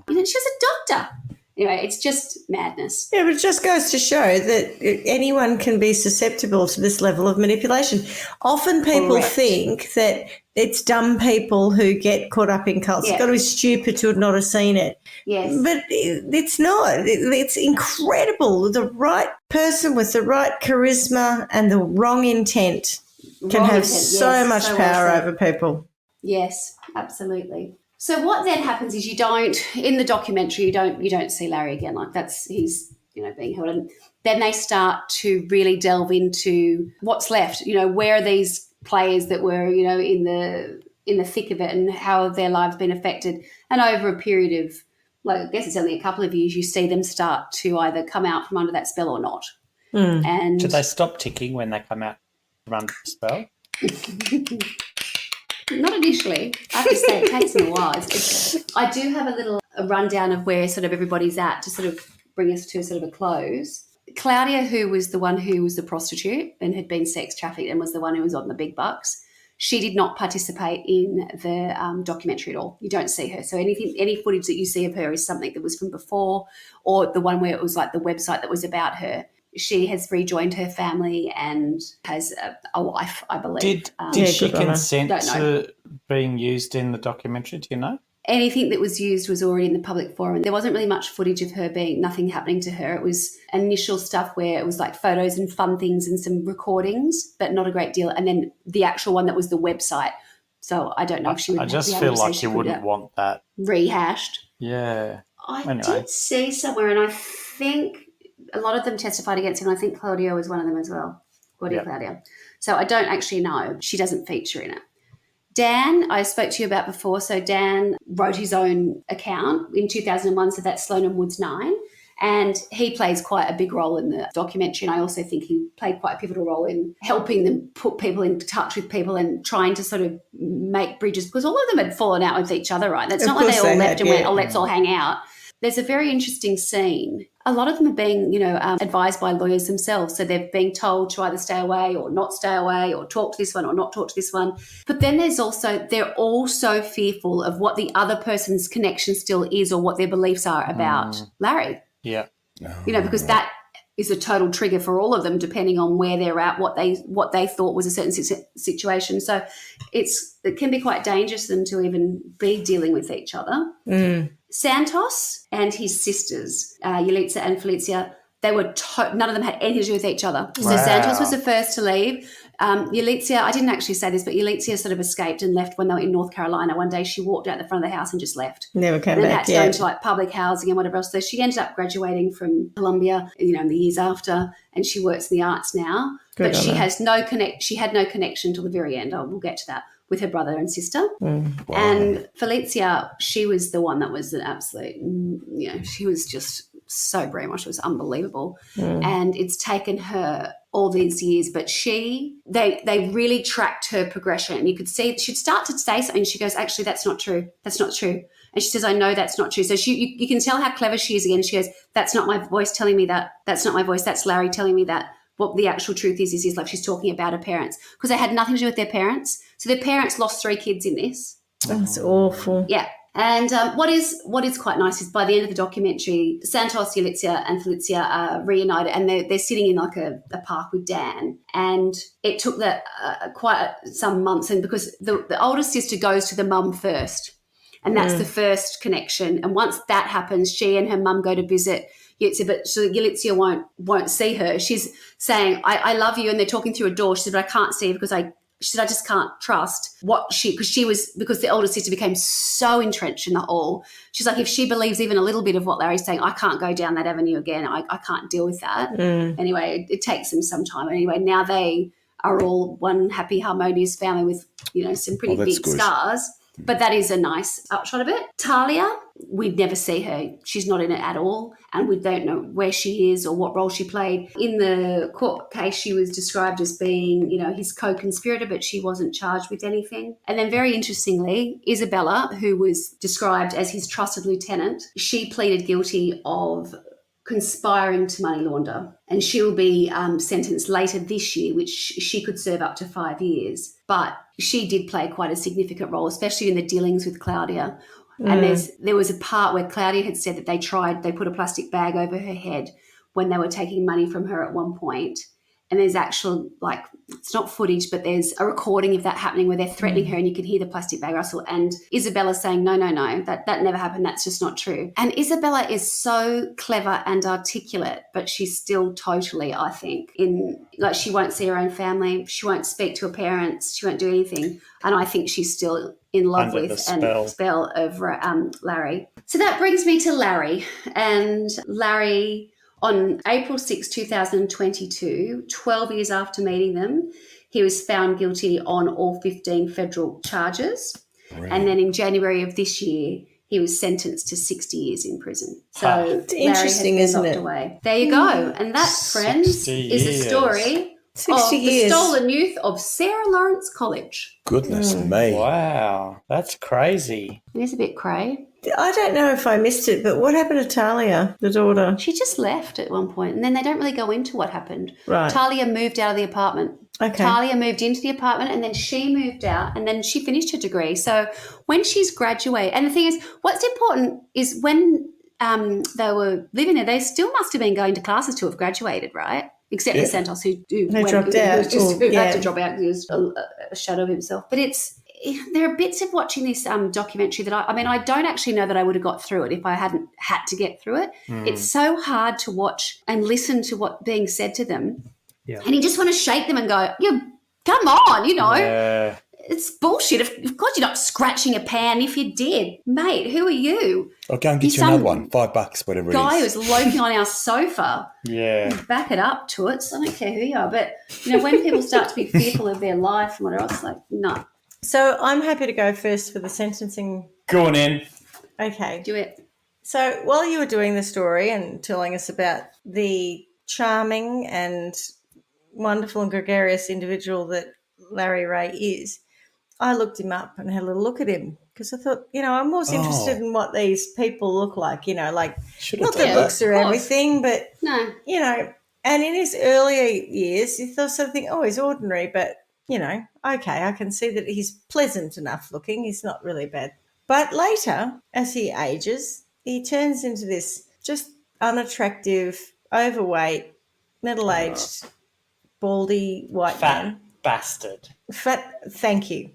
She was a doctor. Anyway, it's just madness. Yeah, but it just goes to show that anyone can be susceptible to this level of manipulation. Often people think that it's dumb people who get caught up in cults. You've got to be stupid to not have seen it. Yes. But it's not. It's incredible. The right person with the right charisma and the wrong intent can have so much power over people. Yes, absolutely. So what then happens is you don't, in the documentary, you don't see Larry again. Like he's being held. And then they start to really delve into what's left. Where are these players that were in the thick of it, and how have their lives been affected? And over a period of, I guess it's only a couple of years, you see them start to either come out from under that spell or not. And do they stop ticking when they come out from under the spell? Not initially. I have to say it takes them a while. I do have a rundown of where sort of everybody's at to sort of bring us to sort of a close. Claudia, who was the one who was the prostitute and had been sex trafficked and was the one who was on the big bucks, she did not participate in the documentary at all. You don't see her. So any footage that you see of her is something that was from before, or the one where it was like the website that was about her. She has rejoined her family and has a life, I believe. Did she consent to being used in the documentary? Do you know? Anything that was used was already in the public forum. There wasn't really much footage of her nothing happening to her. It was initial stuff where it was like photos and fun things and some recordings, but not a great deal. And then the actual one that was the website. So I don't know if she would. I just feel like you wouldn't want that rehashed. Yeah. I did see somewhere, and I think a lot of them testified against him. I think Claudia was one of them as well. Claudia. So I don't actually know. She doesn't feature in it. Dan, I spoke to you about before. So Dan wrote his own account in 2001, so that's Sloan and Woods 9. And he plays quite a big role in the documentary. And I also think he played quite a pivotal role in helping them put people in touch with people and trying to sort of make bridges, because all of them had fallen out with each other, right? That's not like they all left and went, oh, let's all hang out. There's a very interesting scene. A lot of them are being, advised by lawyers themselves. So they're being told to either stay away or not stay away or talk to this one or not talk to this one. But then they're all so fearful of what the other person's connection still is or what their beliefs are about Larry. Yeah. Because that is a total trigger for all of them, depending on where they're at, what they thought was a certain situation. So it can be quite dangerous for them to even be dealing with each other. Santos and his sisters, Yelitsa and Felicia, they were none of them had anything to do with each other. So Santos was the first to leave. Yelitsa, I didn't actually say this, but Yelitsa sort of escaped and left when they were in North Carolina. One day she walked out the front of the house and just left. Never came back. And then had to go into like public housing and whatever else. So she ended up graduating from Columbia, in the years after, and she works in the arts now. But she has she had no connection till the very end. We'll get to that. with her brother and sister. And Felicia, she was the one that was an absolute, she was just so brainwashed. It was unbelievable. And it's taken her all these years, but they really tracked her progression. You could see she'd start to say something. She goes, actually, that's not true. That's not true. And she says, I know that's not true. So you can tell how clever she is again. She goes, that's not my voice telling me that. That's not my voice. That's Larry telling me that. What the actual truth is like she's talking about her parents, because they had nothing to do with their parents. So their parents lost 3 kids in this. That's awful. Yeah. And what is quite nice is by the end of the documentary, Santos, Yalitza and Felicia are reunited, and they're sitting in like a park with Dan. And it took quite some months, and because the older sister goes to the mum first, and that's the first connection. And once that happens, she and her mum go to visit Yalitza, but Yalitza won't see her. She's saying, I love you, and they're talking through a door. She said, but I can't see her because I just can't trust because the older sister became so entrenched in the all. She's like, if she believes even a little bit of what Larry's saying, I can't go down that avenue again. I can't deal with that. Anyway, it takes them some time. Anyway, now they are all one happy, harmonious family with, some pretty big scars. But that is a nice upshot of it. Talia, we'd never see her. She's not in it at all, and we don't know where she is or what role she played. In the court case, she was described as being, his co-conspirator, but she wasn't charged with anything. And then very interestingly, Isabella, who was described as his trusted lieutenant, she pleaded guilty of conspiring to money launder, and she'll be sentenced later this year, which she could serve up to 5 years. But she did play quite a significant role, especially in the dealings with Claudia. And there was a part where Claudia had said that they put a plastic bag over her head when they were taking money from her at one point. And there's actual, it's not footage, but there's a recording of that happening where they're threatening her and you can hear the plastic bag rustle. And Isabella's saying, no, that never happened. That's just not true. And Isabella is so clever and articulate, but she's still totally, I think, she won't see her own family. She won't speak to her parents. She won't do anything. And I think she's still in love Under with the spell. and spell of Larry. So that brings me to Larry. And Larry, on April 6, 2022, 12 years after meeting them, he was found guilty on all 15 federal charges. Brilliant. And then in January of this year, he was sentenced to 60 years in prison. So it's interesting, isn't it? Away. There you go. And that, friends, is a story of the stolen youth of Sarah Lawrence College. Goodness me. Wow, that's crazy. It is a bit cray. I don't know if I missed it, but what happened to Talia, the daughter? She just left at one point, and then they don't really go into what happened. Right. Talia moved out of the apartment. Okay. Talia moved into the apartment, and then she moved out, and then she finished her degree. So when she's graduated, and the thing is, what's important is when they were living there, they still must have been going to classes to have graduated, right? Except for Santos, who dropped out. Who had to drop out because he was a shadow of himself. But there are bits of watching this documentary that I don't actually know that I would have got through it if I hadn't had to get through it. It's so hard to watch and listen to what being said to them. Yeah. And you just want to shake them and go, come on, Yeah. It's bullshit. Of course you're not scratching a pan. If you did, mate, who are you? I'll go and get you another one, $5, whatever it is. Guy who's loafing on our sofa. Yeah. Back it up, Toots. I don't care who you are. But, when people start to be fearful of their life and whatever else, no. So I'm happy to go first for the sentencing. Go on in. Okay. Do it. So while you were doing the story and telling us about the charming and wonderful and gregarious individual that Larry Ray is, I looked him up and had a little look at him because I thought, I'm always interested in what these people look like, not that looks are everything, but, no. And in his earlier years, you thought something, he's ordinary, but, okay, I can see that he's pleasant enough looking. He's not really bad. But later, as he ages, he turns into this just unattractive, overweight, middle-aged, baldy white man. Bastard. Thank you.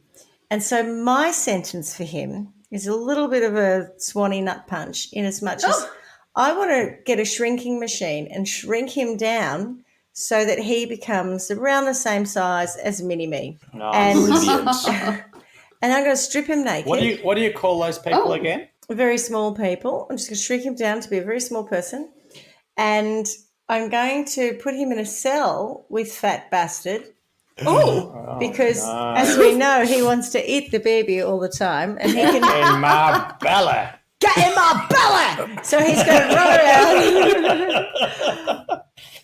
And so my sentence for him is a little bit of a Swanee nut punch in as much as I want to get a shrinking machine and shrink him down so that he becomes around the same size as Mini-Me. Oh, and I'm going to strip him naked. What do you call those people again? Very small people. I'm just going to shrink him down to be a very small person. And I'm going to put him in a cell with Fat Bastard Oh, because as we know, he wants to eat the baby all the time, and he can In my belly. get in my belly. So he's going to run around.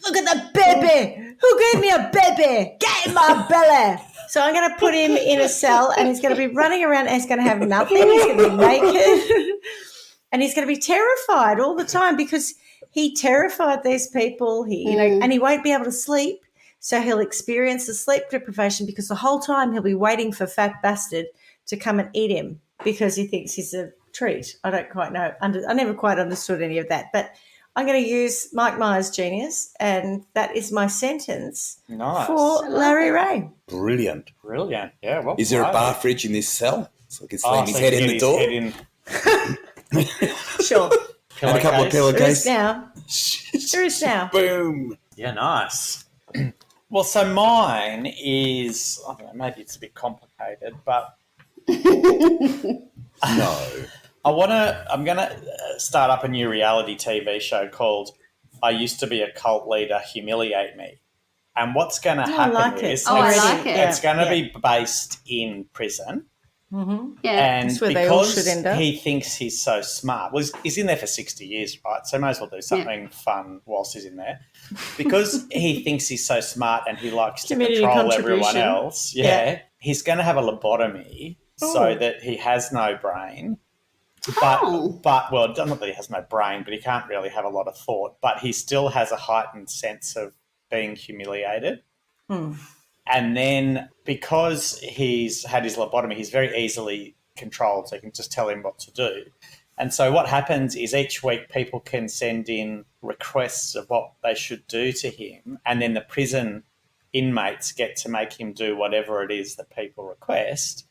Look at the baby. Who gave me a baby? Get in my belly. So I'm going to put him in a cell, and he's going to be running around, and he's going to have nothing. He's going to be naked, and he's going to be terrified all the time because he terrified these people. And he won't be able to sleep. So he'll experience the sleep deprivation because the whole time he'll be waiting for Fat Bastard to come and eat him because he thinks he's a treat. I don't quite know. I never quite understood any of that. But I'm going to use Mike Myers' Genius, and that is my sentence for Larry Ray. Brilliant. Brilliant. Yeah. Well, is there a bar fridge in this cell so he can slam his head in the door? Sure. And a couple of pillowcases. There is now. Boom. Yeah, nice. Well, so mine is, I don't know, maybe it's a bit complicated, but No. I'm going to start up a new reality TV show called I Used to Be a Cult Leader, Humiliate Me. And what's going to happen is it's going to be based in prison. Mm-hmm. Yeah. And that's where they all should end up. He thinks he's so smart. Well, he's in there for 60 years, right? So might as well do something fun whilst he's in there. Because he thinks he's so smart and he likes to control everyone else, he's going to have a lobotomy so that he has no brain. But well, not that he has no brain, but he can't really have a lot of thought. But he still has a heightened sense of being humiliated. And then because he's had his lobotomy, he's very easily controlled, so you can just tell him what to do. And so what happens is each week people can send in requests of what they should do to him, and then the prison inmates get to make him do whatever it is that people request,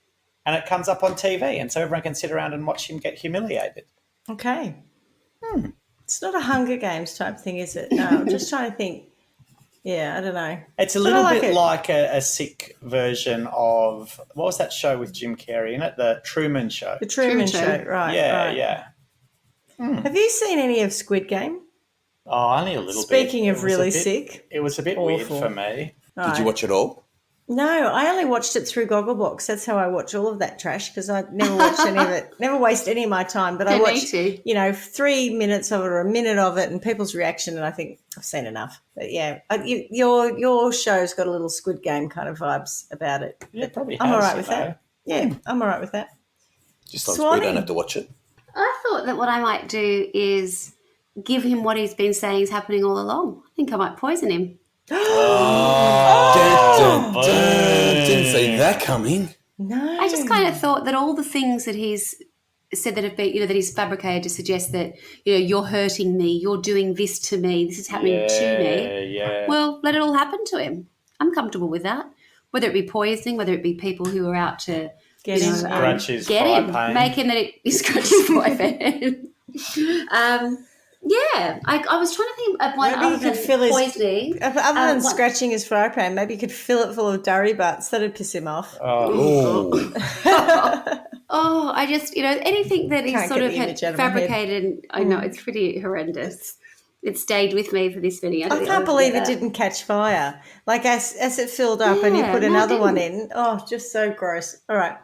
and it comes up on TV, and so everyone can sit around and watch him get humiliated. Okay. It's not a Hunger Games type thing, is it? No, I'm just trying to think. Yeah, I don't know. It's a little bit like a sick version of, what was that show with Jim Carrey in it? The Truman Show. The Truman Show, right. Yeah. Have you seen any of Squid Game? Oh, only a little bit. Speaking of really sick. It was a bit weird for me. Did you watch it all? No, I only watched it through Gogglebox. That's how I watch all of that trash because I never watch any of it, never waste any of my time. But I watch, 3 minutes of it or a minute of it and people's reaction, and I think I've seen enough. But yeah, your show's got a little Squid Game kind of vibes about it. Yeah, it probably has. I'm all right with that. Yeah, I'm all right with that. Just like we don't have to watch it. I thought that what I might do is give him what he's been saying is happening all along. I think I might poison him. Didn't see that coming. No. I just kind of thought that all the things that he's said that have been, that he's fabricated to suggest that, you're hurting me, you're doing this to me, this is happening to me. Yeah. Well, let it all happen to him. I'm comfortable with that. Whether it be poisoning, whether it be people who are out to get him, make him that he scratch his boyfriend. Yeah, I was trying to think of one other than poisoning. Other than scratching his fry pan, maybe you could fill it full of durry butts. That'd piss him off. I just, anything that he sort of had fabricated, I know, it's pretty horrendous. It stayed with me for this video. I can't believe it didn't catch fire. Like as it filled up and you put another one in. Oh, just so gross. All right.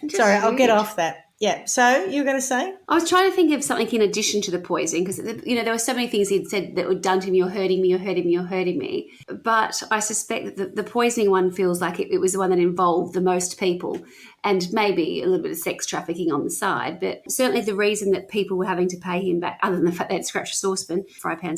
Sorry, I'll get off that. Yeah. So you were going to say? I was trying to think of something in addition to the poisoning because, there were so many things he'd said that were done to him. You're hurting me, you're hurting me, you're hurting me. But I suspect that the poisoning one feels like it was the one that involved the most people and maybe a little bit of sex trafficking on the side. But certainly the reason that people were having to pay him back, other than the fact they'd scratched a fry pan,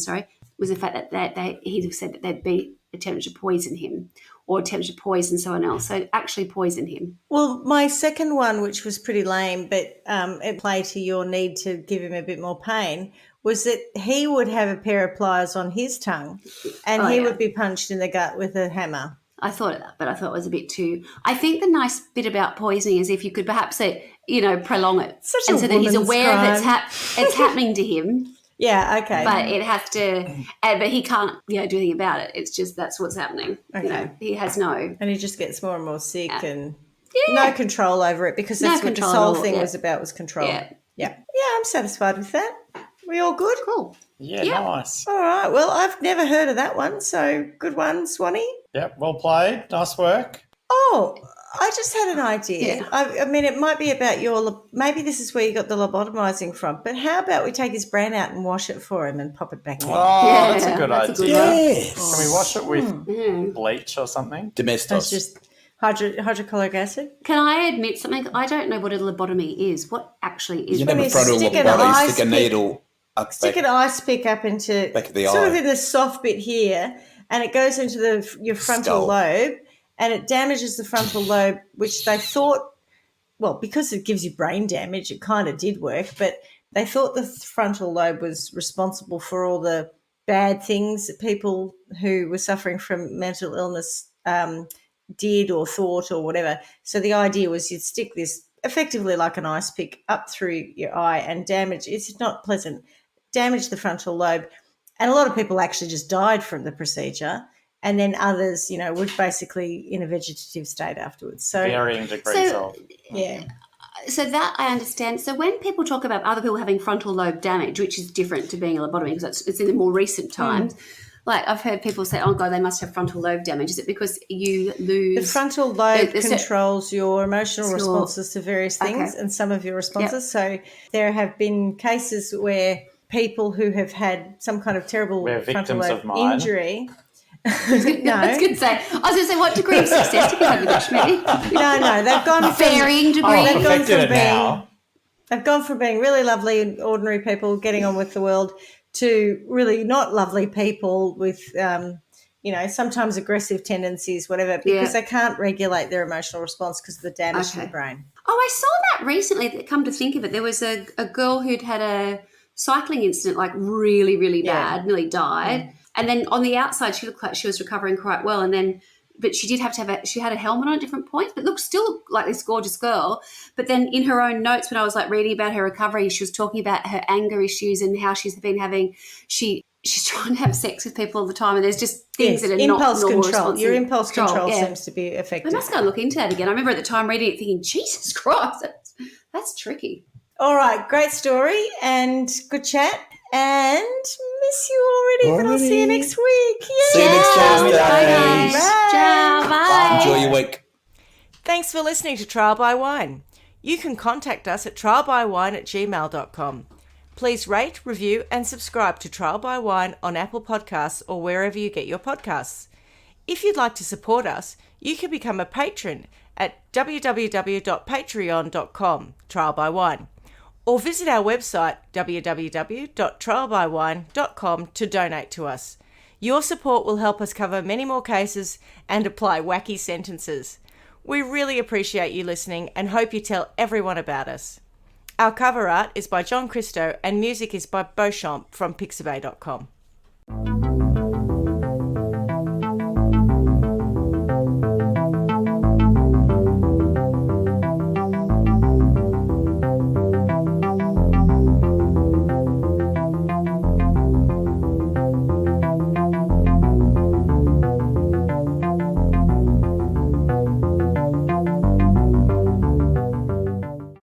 was the fact that he said that they'd be attempted to poison him or attempted to poison someone else. So actually poison him. Well, my second one, which was pretty lame, but it played to your need to give him a bit more pain, was that he would have a pair of pliers on his tongue and he would be punched in the gut with a hammer. I thought of that, but I thought it was a bit too... I think the nice bit about poisoning is if you could perhaps say, prolong it. And so that he's aware that it's happening to him. Yeah, okay. But it has to, but he can't, do anything about it. It's just that's what's happening. Okay. He has no. And he just gets more and more sick and no control over it because that's what this whole thing was about, was control. Yeah, I'm satisfied with that. We all good? Cool. Yeah, nice. All right. Well, I've never heard of that one, so good one, Swanee. Yep, well played. Nice work. Oh, I just had an idea. Yeah. I mean, it might be about maybe this is where you got the lobotomizing from, but how about we take his brain out and wash it for him and pop it back in? Oh, that's a good that's a idea. good one. Yes. Can we wash it with bleach or something? Domestos. It's just hydrochloric acid. Can I admit something? I don't know what a lobotomy is. What actually is You it? never you frontal stick an lobotomy, ice stick a pick- needle up Stick an ice pick up into back of the sort of eye. in the soft bit here, and it goes into your frontal Skull. lobe, and it damages the frontal lobe, which they thought, well, because it gives you brain damage, it kind of did work, but they thought the frontal lobe was responsible for all the bad things that people who were suffering from mental illness did or thought or whatever. So the idea was you'd stick this effectively like an ice pick up through your eye and damage. It's not pleasant. Damage the frontal lobe. And a lot of people actually just died from the procedure. And then others, were basically in a vegetative state afterwards. So, Varying degrees of. yeah. So that I understand. So when people talk about other people having frontal lobe damage, which is different to being a lobotomy because it's in the more recent times, like I've heard people say, oh, God, they must have frontal lobe damage. Is it because you lose... The frontal lobe controls your emotional responses to various things and some of your responses. So there have been cases where people who have had some kind of terrible frontal lobe injury... I was going to say, what degree of success did you have with that, Schmitty? No, they've gone from varying degrees. They've gone from being really lovely and ordinary people getting on with the world to really not lovely people with, sometimes aggressive tendencies, whatever, because they can't regulate their emotional response because of the damage to the brain. Oh, I saw that recently. Come to think of it, there was a girl who'd had a cycling incident, like really, really bad, nearly died. And then on the outside, she looked like she was recovering quite well. But she did have to have she had a helmet on at different points, but looked still like this gorgeous girl. But then in her own notes, when I was like reading about her recovery, she was talking about her anger issues and how she's been having, she's trying to have sex with people all the time. And there's just things that are impulse not normal control. Your impulse control seems to be effective. I must go look into that again. I remember at the time reading it thinking, Jesus Christ, that's tricky. All right, great story and good chat. And miss you already, but I'll see you next week. Yay. See you next Tuesday. Bye. Ciao, bye. Enjoy your week. Thanks for listening to Trial by Wine. You can contact us at trialbywine@gmail.com. Please rate, review and subscribe to Trial by Wine on Apple Podcasts or wherever you get your podcasts. If you'd like to support us, you can become a patron at www.patreon.com, Trial by Wine. Or visit our website, www.trialbywine.com, to donate to us. Your support will help us cover many more cases and apply wacky sentences. We really appreciate you listening and hope you tell everyone about us. Our cover art is by John Christo and music is by Beauchamp from pixabay.com.